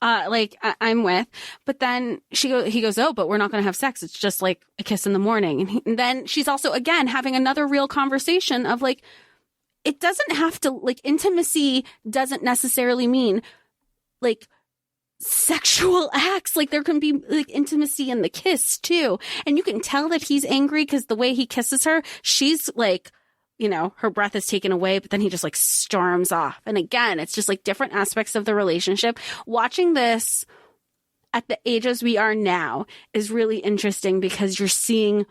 I'm with. But then he goes, oh, but we're not going to have sex. It's just like a kiss in the morning. And then she's also, again, having another real conversation of like, it doesn't have to, like, intimacy doesn't necessarily mean like sexual acts. Like there can be like intimacy in the kiss too. And you can tell that he's angry because the way he kisses her, she's like, you know, her breath is taken away, but then he just like storms off. And again, it's just like different aspects of the relationship. Watching this at the ages we are now is really interesting because you're seeing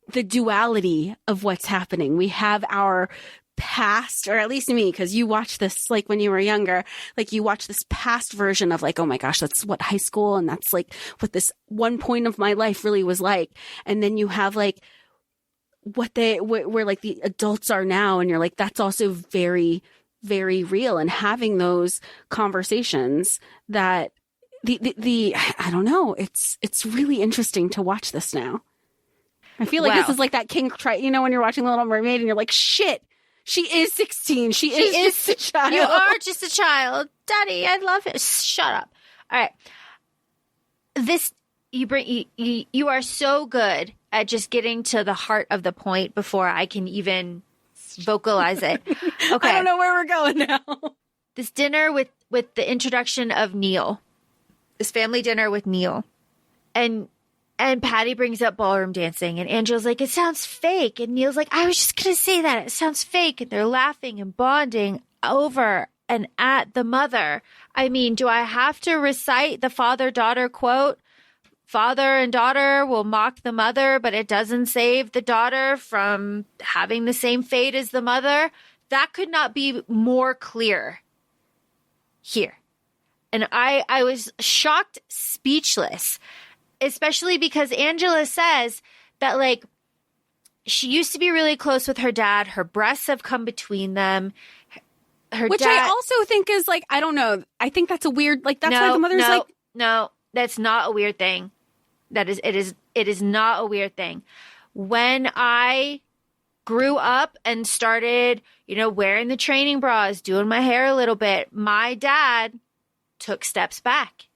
the duality of what's happening. We have our past, or at least me, because you watch this like when you were younger, like you watch this past version of like, oh my gosh, that's what high school and that's like what this one point of my life really was like. And then you have like where like the adults are now, and you're like, that's also very, very real. And having those conversations that I don't know, it's really interesting to watch this now. I feel like this is like that you know, when you're watching The Little Mermaid and you're like, shit, she is 16. She is just a child. You are just a child. Daddy, I love it. Shut up. All right. You are so good at just getting to the heart of the point before I can even vocalize it. Okay. I don't know where we're going now. This dinner with the introduction of Neil. This family dinner with Neil. And Patty brings up ballroom dancing, and Angela's like, it sounds fake. And Neil's like, I was just going to say that. It sounds fake. And they're laughing and bonding over and at the mother. I mean, do I have to recite the father-daughter quote? Father and daughter will mock the mother, but it doesn't save the daughter from having the same fate as the mother. That could not be more clear here. And I was shocked, speechless. Especially because Angela says that, like, she used to be really close with her dad. Her breasts have come between them. Which I also think is, like, I don't know. I think that's a weird, like, that's why the mother's like. No, that's not a weird thing. It is not a weird thing. When I grew up and started, you know, wearing the training bras, doing my hair a little bit, my dad took steps back.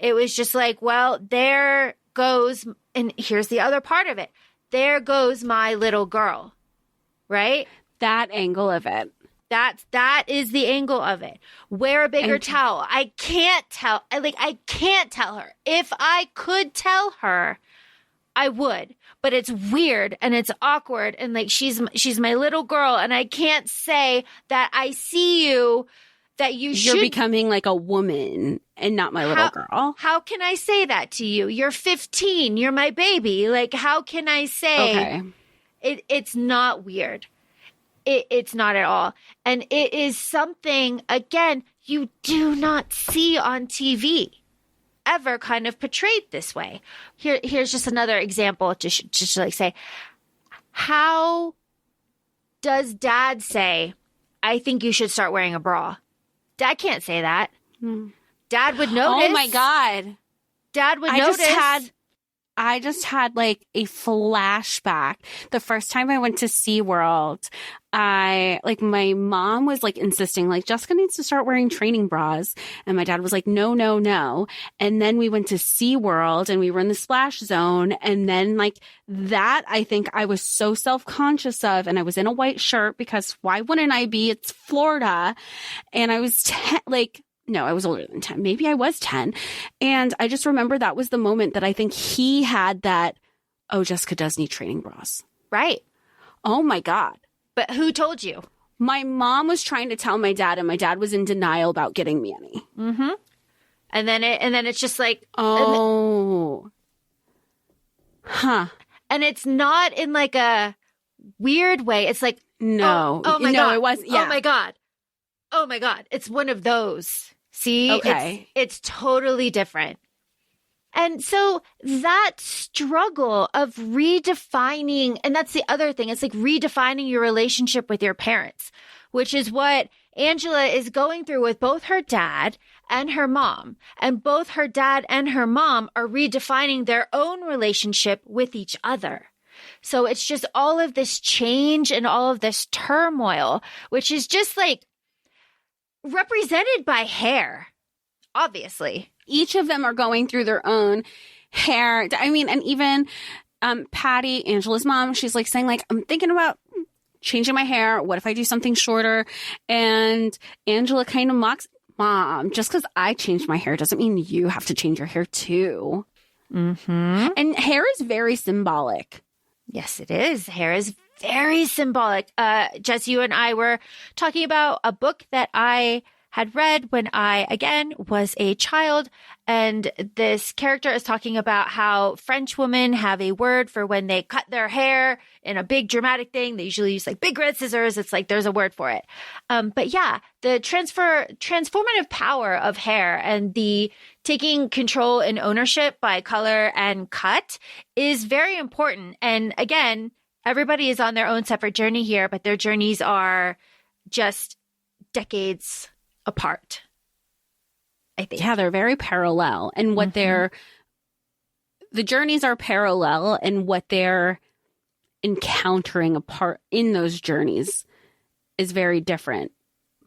It was just like, well, there goes, and here's the other part of it. There goes my little girl, right? That angle of it. That is the angle of it. Wear a bigger towel. I can't tell her. If I could tell her, I would. But it's weird and it's awkward, and like she's my little girl, and I can't say that I see you. That you're becoming like a woman and not my little girl. How can I say that to you? You're 15. You're my baby. Like, how can I say it's not weird? It's not at all. And it is something, again, you do not see on TV ever kind of portrayed this way. Here's just another example just to like say, how does dad say, I think you should start wearing a bra? Dad can't say that. Dad would notice. Oh my God. Dad would notice. I just had like a flashback. The first time I went to SeaWorld, my mom was like insisting, like, Jessica needs to start wearing training bras. And my dad was like, no, no, no. And then we went to SeaWorld and we were in the splash zone. And then like that, I think I was so self-conscious of, and I was in a white shirt because why wouldn't I be? It's Florida. And I was no, I was older than 10. Maybe I was 10. And I just remember that was the moment that I think he had that, oh, Jessica does need training bras. Right. Oh, my God. But who told you? My mom was trying to tell my dad, and my dad was in denial about getting me any. Mm-hmm. And then it's just like. Oh. Huh. And it's not in like a weird way. It's like. No. Oh my God. It was. Yeah. Oh, my God. Oh, my God. It's one of those. See, okay. It's totally different. And so that struggle of redefining, and that's the other thing, it's like redefining your relationship with your parents, which is what Angela is going through with both her dad and her mom. And both her dad and her mom are redefining their own relationship with each other. So it's just all of this change and all of this turmoil, which is just like, represented by hair, obviously. Each of them are going through their own hair. I mean, and even Patty, Angela's mom, she's like saying like, I'm thinking about changing my hair. What if I do something shorter? And Angela kind of Mom, just because I changed my hair doesn't mean you have to change your hair too. Mm-hmm. And hair is very symbolic. Yes, it is. Hair is very symbolic. Jess, you and I were talking about a book that I had read when I, again, was a child. And this character is talking about how French women have a word for when they cut their hair in a big dramatic thing. They usually use like big red scissors. It's like there's a word for it. But yeah, the transformative power of hair and the taking control and ownership by color and cut is very important. And again, everybody is on their own separate journey here, but their journeys are just decades apart, I think. Yeah, they're very parallel. And what the journeys are parallel, and what they're encountering apart in those journeys is very different.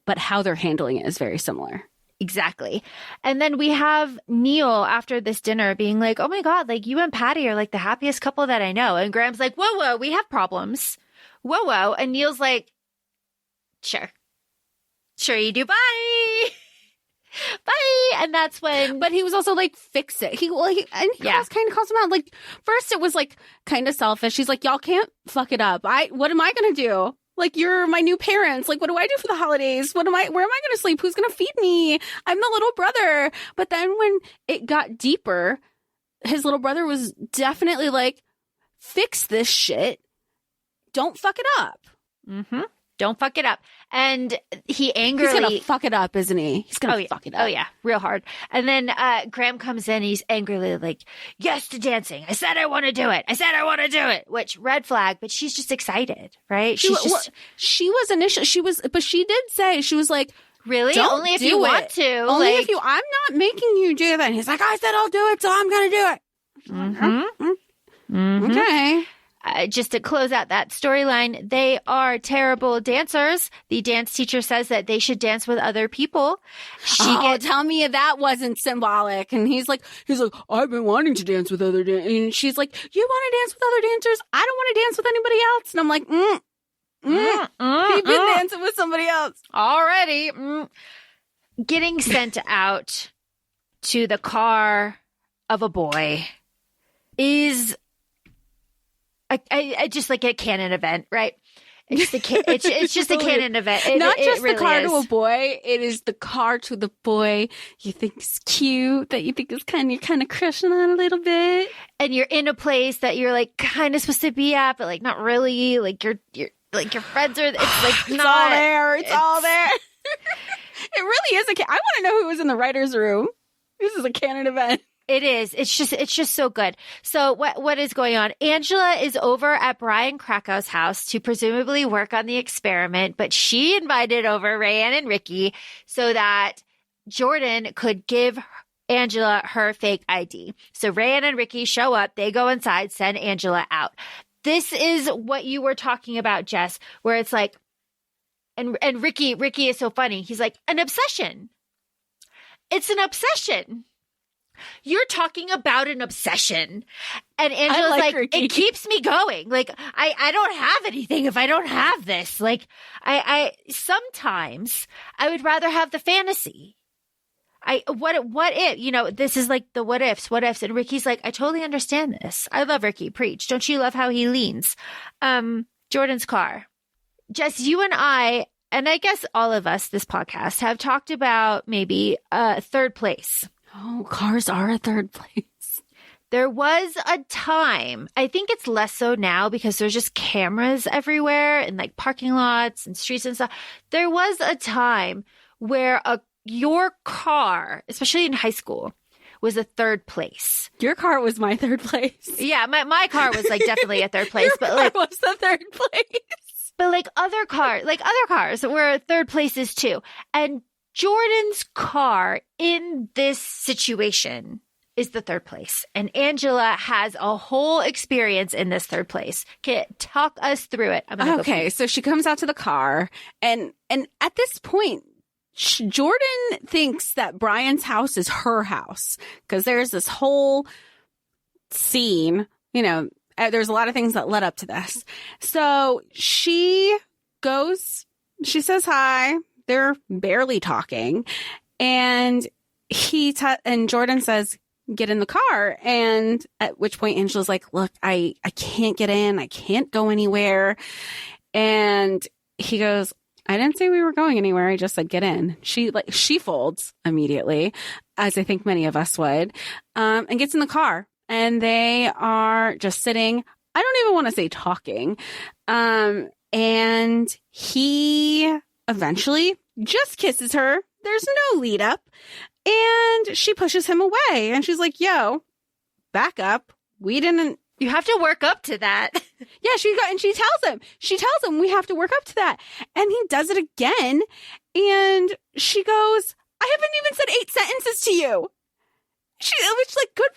But how they're handling it is very similar. Exactly. And then we have Neil after this dinner being like, oh my God, like you and Patty are like the happiest couple that I know. And Graham's like, whoa, we have problems. Whoa. And Neil's like, sure you do. Bye. And that's when, but he was also like, fix it. He kind of calls him out. Like, first it was like kind of selfish. He's like, y'all can't fuck it up. What am I going to do? Like, you're my new parents. Like, what do I do for the holidays? Where am I going to sleep? Who's going to feed me? I'm the little brother. But then when it got deeper, his little brother was definitely like, fix this shit. Don't fuck it up. Mm-hmm. Don't fuck it up. And he angrily... He's going to fuck it up, isn't he? He's going to fuck it up. Oh, yeah. Real hard. And then Graham comes in. He's angrily like, yes to dancing. I said I want to do it. Which, red flag, but she's just excited, right? She did say, she was like, really? Only if you want to. Only if you... I'm not making you do that. And he's like, I said I'll do it, so I'm going to do it. Mm-hmm. Okay. Just to close out that storyline, they are terrible dancers. The dance teacher says that they should dance with other people. Tell me that wasn't symbolic. And he's like, I've been wanting to dance with other dancers. And she's like, you want to dance with other dancers? I don't want to dance with anybody else. And I'm like, you've been dancing with somebody else already. Getting sent out to the car of a boy is I just like a canon event, right? It's just a canon event. Not just really the car is. to a boy. It is the car to the boy you think is cute, that you think is you're kind of crushing on a little bit, and you're in a place that you're like kind of supposed to be at, but like not really. Like you're like your friends are. It's like it's all there. It's all there. It really is I want to know who was in the writer's room. This is a canon event. It is. It's just so good. So what is going on? Angela is over at Brian Krakow's house to presumably work on the experiment, but she invited over Rayanne and Ricki so that Jordan could give Angela her fake ID. So Rayanne and Ricki show up. They go inside, send Angela out. This is what you were talking about, Jess, where it's like, and Ricki is so funny. He's like, an obsession. It's an obsession. You're talking about an obsession. And Angela's like Ricki. It keeps me going. Like, I don't have anything if I don't have this. Like, I sometimes I would rather have the fantasy. What if, this is like the what ifs. And Ricki's like, I totally understand this. I love Ricki. Preach. Don't you love how he leans? Jordan's car. Jess, you and I guess all of us, this podcast, have talked about maybe third place. Oh, cars are a third place. There was a time, I think it's less so now because there's just cameras everywhere in like parking lots and streets and stuff. There was a time where your car, especially in high school, was a third place. Your car was my third place. Yeah, my car was like definitely a third place. Your car was the third place. But like other cars were third places too. And Jordan's car in this situation is the third place. And Angela has a whole experience in this third place. Okay, talk us through it. Okay, so she comes out to the car and at this point, Jordan thinks that Brian's house is her house because there's this whole scene, there's a lot of things that led up to this. So she says hi. They're barely talking. And and Jordan says, get in the car. And at which point Angela's like, look, I can't get in. I can't go anywhere. And he goes, I didn't say we were going anywhere. I just said, get in. She folds immediately, as I think many of us would, and gets in the car. And they are just sitting. I don't even want to say talking. And he eventually just kisses her. There's no lead up. And she pushes him away. And she's like, yo, back up. You have to work up to that. Yeah, she tells him we have to work up to that. And he does it again. And she goes, I haven't even said 8 sentences to you. It was like, good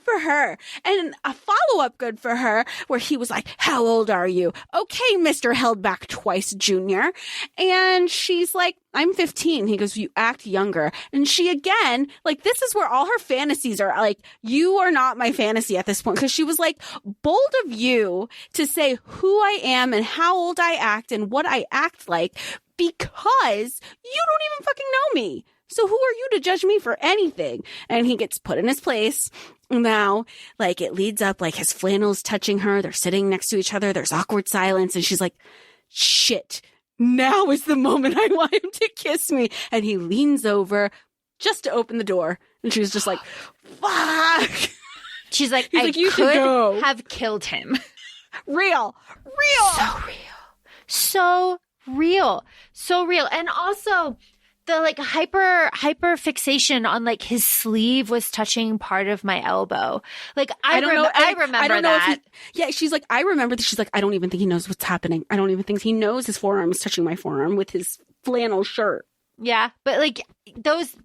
for her. And a follow-up good for her where he was like, how old are you? Okay, Mr. Held Back Twice Jr. And she's like, I'm 15. He goes, you act younger. And she again, like, this is where all her fantasies are like, you are not my fantasy at this point. Because she was like, bold of you to say who I am and how old I act and what I act like because you don't even fucking know me. So who are you to judge me for anything? And he gets put in his place. Now, like, it leads up, like, his flannel's touching her. They're sitting next to each other. There's awkward silence. And she's like, shit, now is the moment I want him to kiss me. And he leans over just to open the door. And she's just like, fuck. She's like, you could have killed him. Real. So real. And also, the like hyper fixation on like his sleeve was touching part of my elbow. Like I remember that. She's like, I remember that. She's like, I don't even think he knows what's happening. I don't even think he knows his forearm is touching my forearm with his flannel shirt. Yeah, but like those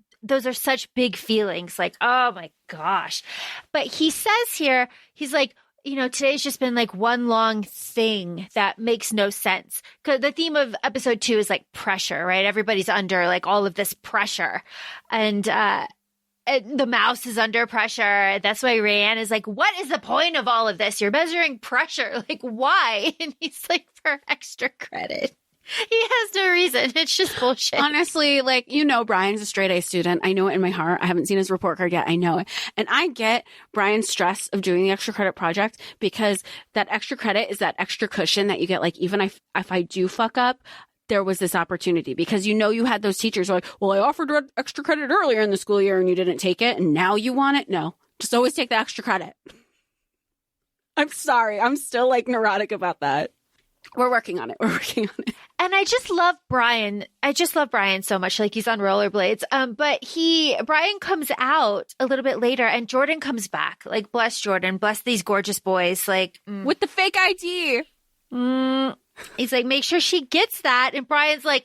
are such big feelings. Like, oh my gosh. But he says here, he's like, you know, today's just been like one long thing that makes no sense. Because the theme of episode 2 is like pressure, right? Everybody's under like all of this pressure. And the mouse is under pressure. That's why Rayanne is like, what is the point of all of this? You're measuring pressure. Like, why? And he's like, for extra credit. He has no reason. It's just bullshit. Honestly, like, you know, Brian's a straight A student. I know it in my heart. I haven't seen his report card yet. I know it. And I get Brian's stress of doing the extra credit project because that extra credit is that extra cushion that you get. Like, even if I do fuck up, there was this opportunity because, you know, you had those teachers who are like, well, I offered extra credit earlier in the school year and you didn't take it. And now you want it. No, just always take the extra credit. I'm sorry. I'm still like neurotic about that. We're working on it. And I just love Brian. So much. Like, he's on rollerblades. But Brian comes out a little bit later and Jordan comes back. Like, bless Jordan. Bless these gorgeous boys. Like, with the fake ID. He's like, make sure she gets that. And Brian's like,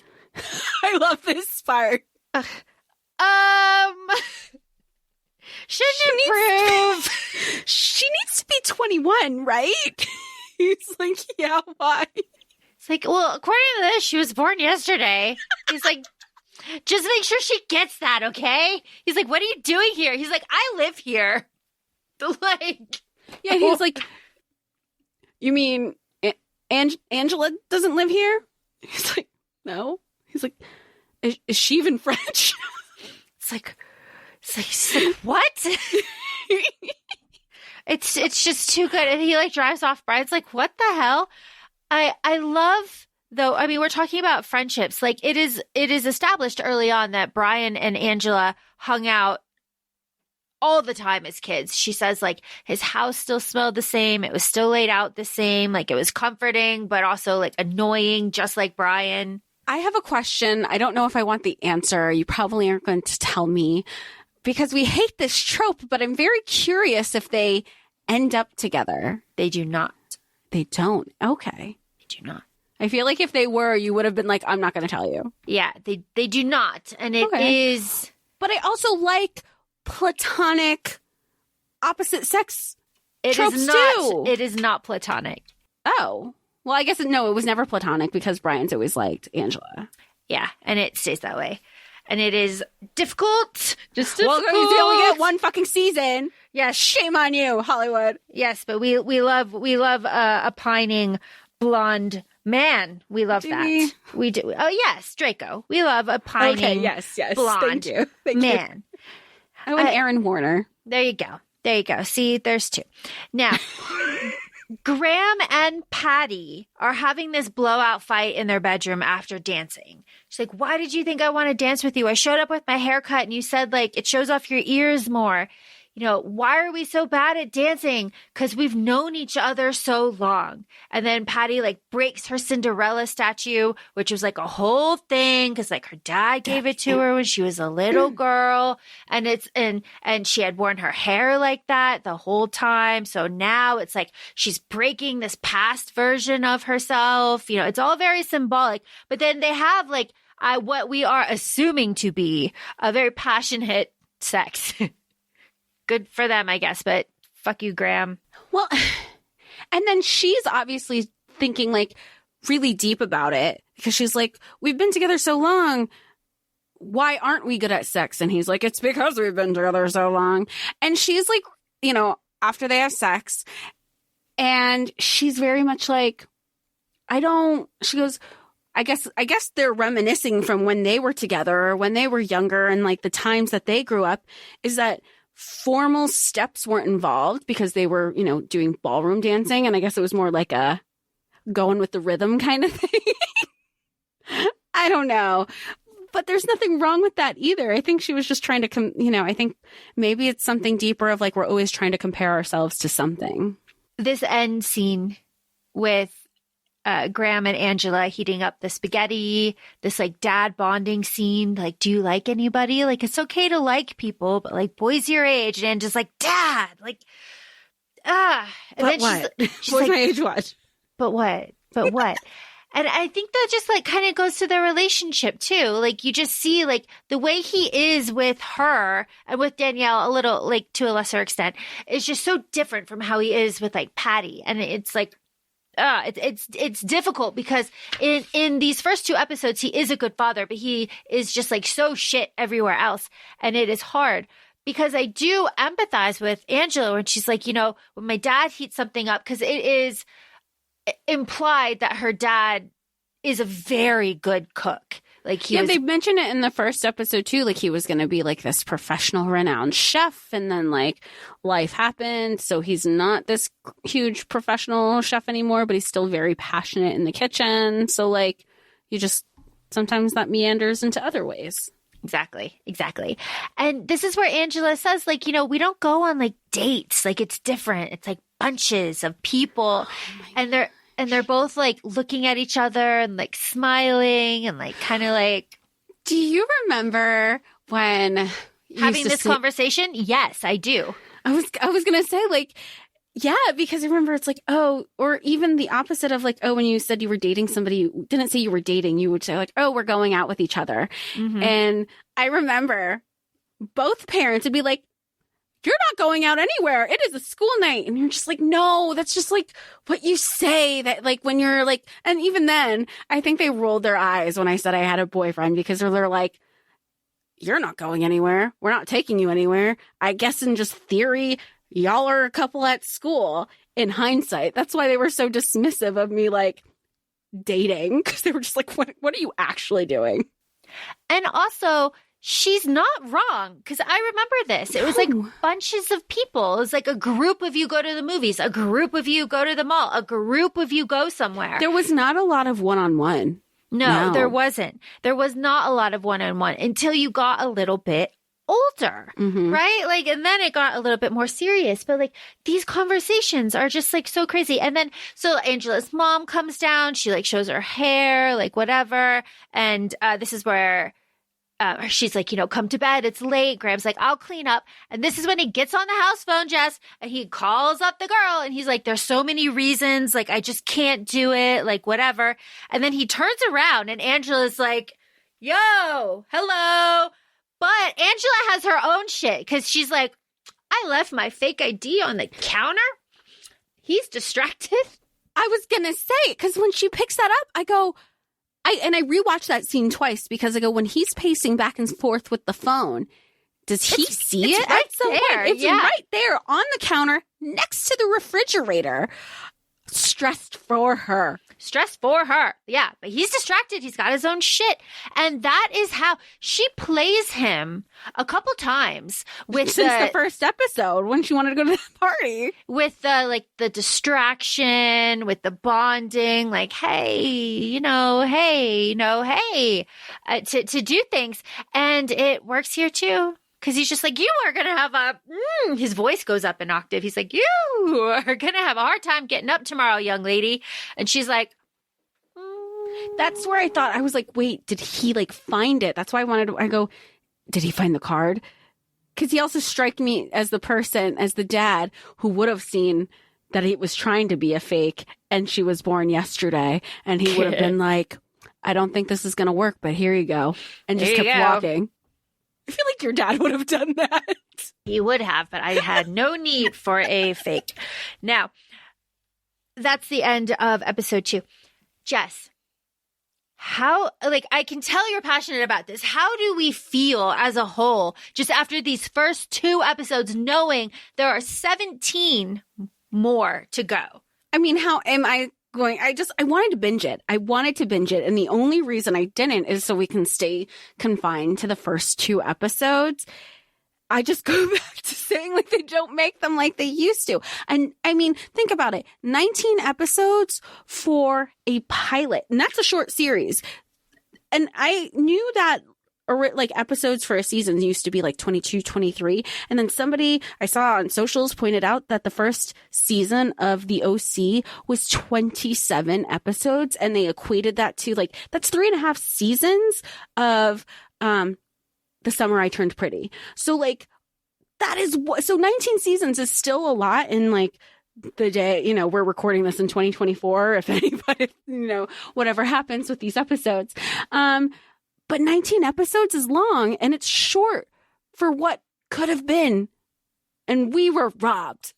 I love this part. Shouldn't improve. She needs to be 21, right? He's like, yeah, why? It's like, well, according to this, she was born yesterday. He's like, just make sure she gets that, okay? He's like, what are you doing here? He's like, I live here. Like, yeah, he's like, you mean Angela doesn't live here? He's like, no. He's like, is she even French? It's like, what? It's just too good. And he like drives off. Brian's like, what the hell? I love, though, I mean, we're talking about friendships. Like, it is established early on that Brian and Angela hung out all the time as kids. She says, like, his house still smelled the same. It was still laid out the same. Like, it was comforting, but also like annoying, just like Brian. I have a question. I don't know if I want the answer. You probably aren't going to tell me because we hate this trope, but I'm very curious if they end up together. They do not. They don't. Okay. They do not. I feel like if they were, you would have been like, I'm not going to tell you. Yeah, they do not. And it is. But I also like platonic opposite sex tropes too. It is not platonic. Oh. Well, I guess it was never platonic because Brian's always liked Angela. Yeah, and it stays that way. And it is difficult. Just difficult. Well, you only get one fucking season. Yes. Shame on you, Hollywood. Yes, but we love a pining blonde Man, we love that. We do. Oh, yes, Draco. We love a pining yes. blonde. Thank man. You. Oh, and Aaron Warner. There you go. See, there's two. Now, Graham and Patty are having this blowout fight in their bedroom after dancing. She's like, why did you think I want to dance with you? I showed up with my haircut and you said, like, it shows off your ears more. You know, why are we so bad at dancing? Because we've known each other so long. And then Patty, like, breaks her Cinderella statue, which was, like, a whole thing because, like, her dad gave it to her when she was a little girl. And and she had worn her hair like that the whole time. So now it's like she's breaking this past version of herself. You know, it's all very symbolic. But then they have, like, what we are assuming to be a very passionate sex. Good for them, I guess, but fuck you, Graham. Well, and then she's obviously thinking, like, really deep about it because she's like, we've been together so long. Why aren't we good at sex? And he's like, it's because we've been together so long. And she's like, you know, after they have sex, and she's very much like, she goes, I guess they're reminiscing from when they were together or when they were younger and, like, the times that they grew up, is that formal steps weren't involved because they were, you know, doing ballroom dancing. And I guess it was more like a going with the rhythm kind of thing. I don't know. But there's nothing wrong with that either. I think she was just trying to, I think maybe it's something deeper of, like, we're always trying to compare ourselves to something. This end scene with Graham and Angela heating up the spaghetti, this, like, dad bonding scene. Like, do you like anybody? Like, it's okay to like people, but, like, boys your age. And Angela's like, dad, like, And but then what? She's boys like, my age what? But what? And I think that just, like, kind of goes to their relationship too. Like, you just see, like, the way he is with her and with Danielle a little, like, to a lesser extent, is just so different from how he is with, like, Patty. And it's like, it's difficult because in these first two episodes, he is a good father, but he is just, like, so shit everywhere else. And it is hard because I do empathize with Angela when she's like, you know, when my dad heats something up, because it is implied that her dad is a very good cook. Like, they mentioned it in the first episode too. Like, he was going to be, like, this professional, renowned chef, and then, like, life happened, so he's not this huge professional chef anymore. But he's still very passionate in the kitchen. So, like, you just sometimes that meanders into other ways. Exactly. And this is where Angela says, like, you know, we don't go on, like, dates. Like, it's different. It's like bunches of people, and they're both, like, looking at each other and, like, smiling and, like, kind of like. Do you remember when having this conversation? Yes, I do. I was gonna say, like, yeah, because I remember it's like, oh, or even the opposite of, like, oh, when you said you were dating somebody, you didn't say you were dating, you would say, like, oh, we're going out with each other. Mm-hmm. And I remember both parents would be like, you're not going out anywhere. It is a school night. And you're just like, no, that's just, like, what you say that, like, when you're, like, and even then, I think they rolled their eyes when I said I had a boyfriend, because they're like, you're not going anywhere. We're not taking you anywhere. I guess in just theory, y'all are a couple at school. In hindsight, that's why they were so dismissive of me, like, dating, because they were just like, what are you actually doing? And also, she's not wrong, because I remember this. It was like bunches of people. It was like a group of you go to the movies, a group of you go to the mall, a group of you go somewhere. There was not a lot of one-on-one. No, there wasn't. There was not a lot of one-on-one until you got a little bit older, right? Like, and then it got a little bit more serious. But, like, these conversations are just, like, so crazy. And then, so Angela's mom comes down. She, like, shows her hair, like, whatever. And this is where she's like, you know, come to bed. It's late. Graham's like, I'll clean up. And this is when he gets on the house phone, Jess, and he calls up the girl. And he's like, there's so many reasons. Like, I just can't do it. Like, whatever. And then he turns around and Angela's like, yo, hello. But Angela has her own shit, because she's like, I left my fake ID on the counter. He's distracted. I was going to say, because when she picks that up, I go, I rewatched that scene twice, because I go, when he's pacing back and forth with the phone, does he see it? Right there. It's right there on the counter next to the refrigerator. Stressed for her. stress for her. Yeah, but he's distracted. He's got his own shit. And that is how she plays him a couple times with since the first episode when she wanted to go to the party. With the distraction, with the bonding, like, hey, to do things. And it works here too. Because he's just like, you are going to have his voice goes up an octave. He's like, you are going to have a hard time getting up tomorrow, young lady. And she's like, That's where I was like, wait, did he like find it? That's why I go, did he find the card? Because he also struck me as the person, as the dad who would have seen that it was trying to be a fake and she was born yesterday. And he would have been like, I don't think this is going to work, but here you go. And just kept walking. I feel like your dad would have done that. He would have, but I had no need for a fake. Now, that's the end of episode 2. Jess, I can tell you're passionate about this. How do we feel as a whole just after these first 2 episodes, knowing there are 17 more to go? I mean, how am I going? I wanted to binge it. And the only reason I didn't is so we can stay confined to the first 2 episodes. I just go back to saying like they don't make them like they used to. And I mean, think about it. 19 episodes for a pilot. And that's a short series. And I knew that like episodes for a season used to be like 22, 23. And then somebody I saw on socials pointed out that the first season of the OC was 27 episodes. And they equated that to like, that's 3.5 seasons of The Summer I Turned Pretty. So like, that is what, so 19 seasons is still a lot in like the day, we're recording this in 2024. If anybody, whatever happens with these episodes. But 19 episodes is long and it's short for what could have been. And we were robbed.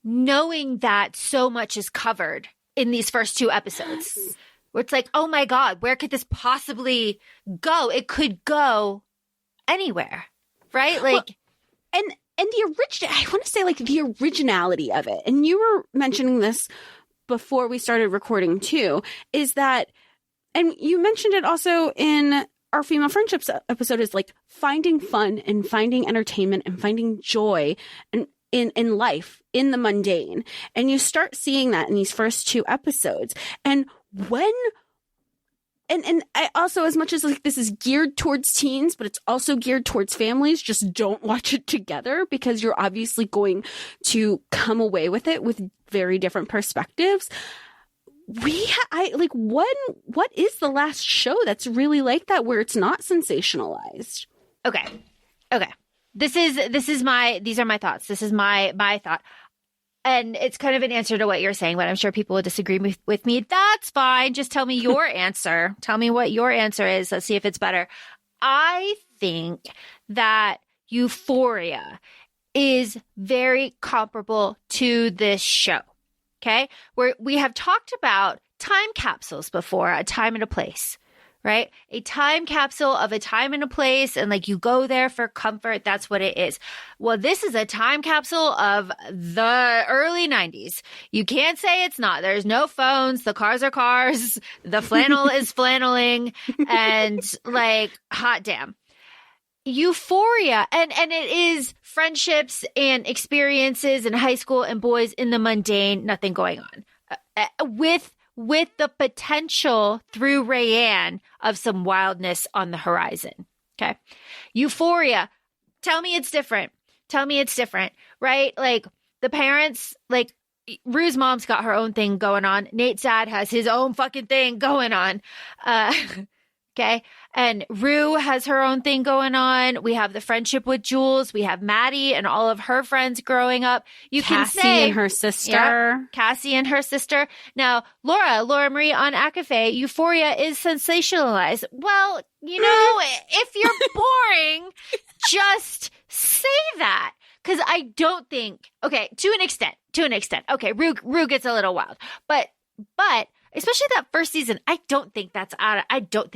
Knowing that so much is covered in these first 2 episodes. Where it's like, oh my God, where could this possibly go? It could go anywhere, right? Like, well, and I want to say like the originality of it. And you were mentioning this before we started recording too, is that, and you mentioned it also in our female friendships episode, is like finding fun and finding entertainment and finding joy and in life, in the mundane. And you start seeing that in these first 2 episodes. And And I also, as much as like this is geared towards teens, but it's also geared towards families, just don't watch it together because you're obviously going to come away with it with very different perspectives. What is the last show that's really like that where it's not sensationalized? Okay. These are my thoughts. This is my thought. And it's kind of an answer to what you're saying, but I'm sure people will disagree with me. That's fine. Just tell me your answer. Tell me what your answer is. Let's see if it's better. I think that Euphoria is very comparable to this show. Okay? Where we have talked about time capsules before, a time and a place. Right? A time capsule of a time and a place, and like you go there for comfort. That's what it is. Well, this is a time capsule of the early 90s. You can't say it's not. There's no phones. The cars are cars. The flannel is flanneling, and like, hot damn. Euphoria, and it is friendships and experiences in high school and boys in the mundane, nothing going on. With the potential through Rayanne of some wildness on the horizon. Okay. Euphoria. Tell me it's different. Right? Like the parents, like Rue's mom's got her own thing going on. Nate's dad has his own fucking thing going on. Okay. And Rue has her own thing going on. We have the friendship with Jules. We have Maddie and all of her friends growing up. You Cassie can say and her sister. Yeah, Cassie and her sister. Now, Laura Marie on ACOFAE, Euphoria is sensationalized. Well, if you're boring, just say that. Because I don't think, okay, to an extent. Okay, Rue gets a little wild. But especially that first season, I don't think that's wild. I don't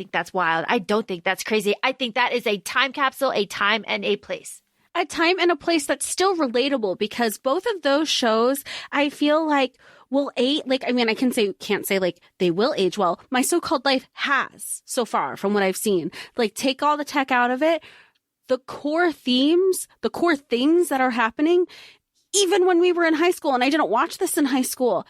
think that's crazy. I think that is a time capsule, a time and a place. A time and a place that's still relatable because both of those shows, I feel like will age. Like, I mean, can't say like they will age well. My So-Called Life has so far from what I've seen. Like, take all the tech out of it. The core themes, the core things that are happening, even when we were in high school, and I didn't watch this in high school.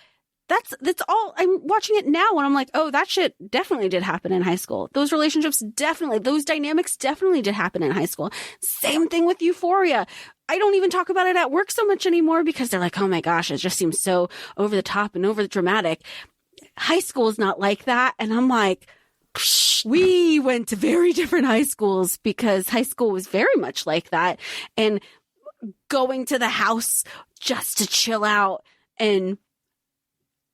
That's all. I'm watching it now and I'm like, oh, that shit definitely did happen in high school. Those relationships definitely, those dynamics definitely did happen in high school. Same thing with Euphoria. I don't even talk about it at work so much anymore because they're like, oh my gosh, it just seems so over the top and over the dramatic. High school is not like that. And I'm like, we went to very different high schools because high school was very much like that. And going to the house just to chill out and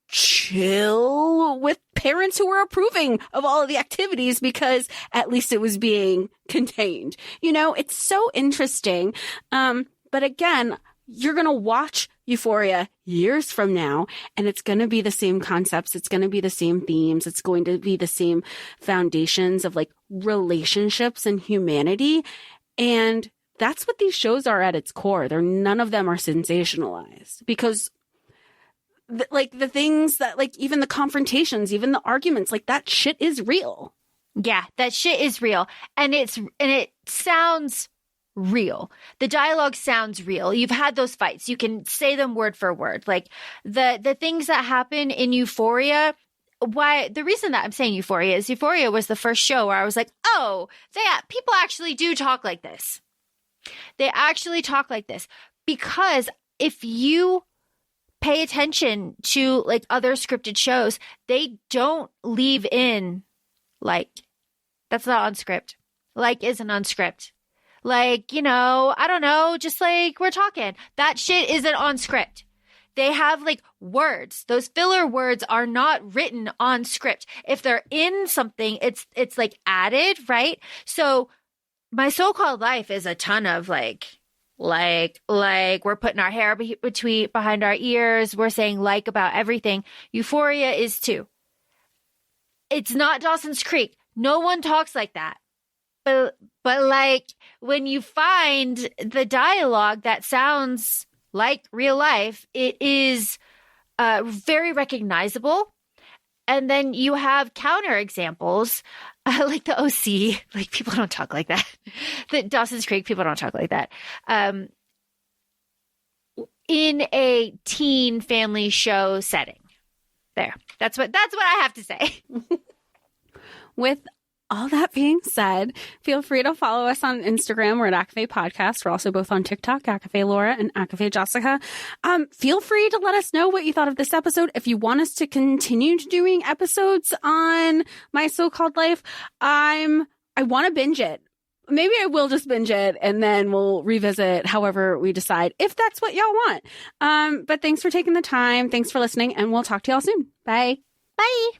chill with parents who were approving of all of the activities because at least it was being contained. It's so interesting. But again, you're going to watch Euphoria years from now and it's going to be the same concepts. It's going to be the same themes. It's going to be the same foundations of like relationships and humanity. And that's what these shows are at its core. None of them are sensationalized because like the things that like even the confrontations, even the arguments, like that shit is real. Yeah, that shit is real. And it sounds real. The dialogue sounds real. You've had those fights. You can say them word for word. Like the things that happen in Euphoria. Why the reason that I'm saying Euphoria is Euphoria was the first show where I was like, oh, people actually do talk like this. They actually talk like this because if you pay attention to like other scripted shows, they don't leave in like, that's not on script. Like isn't on script. Like, I don't know, just like we're talking. That shit isn't on script. They have like words. Those filler words are not written on script. If they're in something, it's like added, right? So My So-Called Life is a ton of like we're putting our hair behind our ears. We're saying like about everything. Euphoria is too. It's not Dawson's Creek. No one talks like that. But like when you find the dialogue that sounds like real life, it is very recognizable. And then you have counter examples like the OC, like people don't talk like that. The Dawson's Creek, people don't talk like that. In a teen family show setting. There. That's what I have to say. With all that being said, feel free to follow us on Instagram. We're at ACOFAE Podcast. We're also both on TikTok, ACOFAE Laura and ACOFAE Jessica. Feel free to let us know what you thought of this episode. If you want us to continue doing episodes on My So-Called Life, I want to binge it. Maybe I will just binge it and then we'll revisit however we decide if that's what y'all want. But thanks for taking the time. Thanks for listening and we'll talk to y'all soon. Bye. Bye.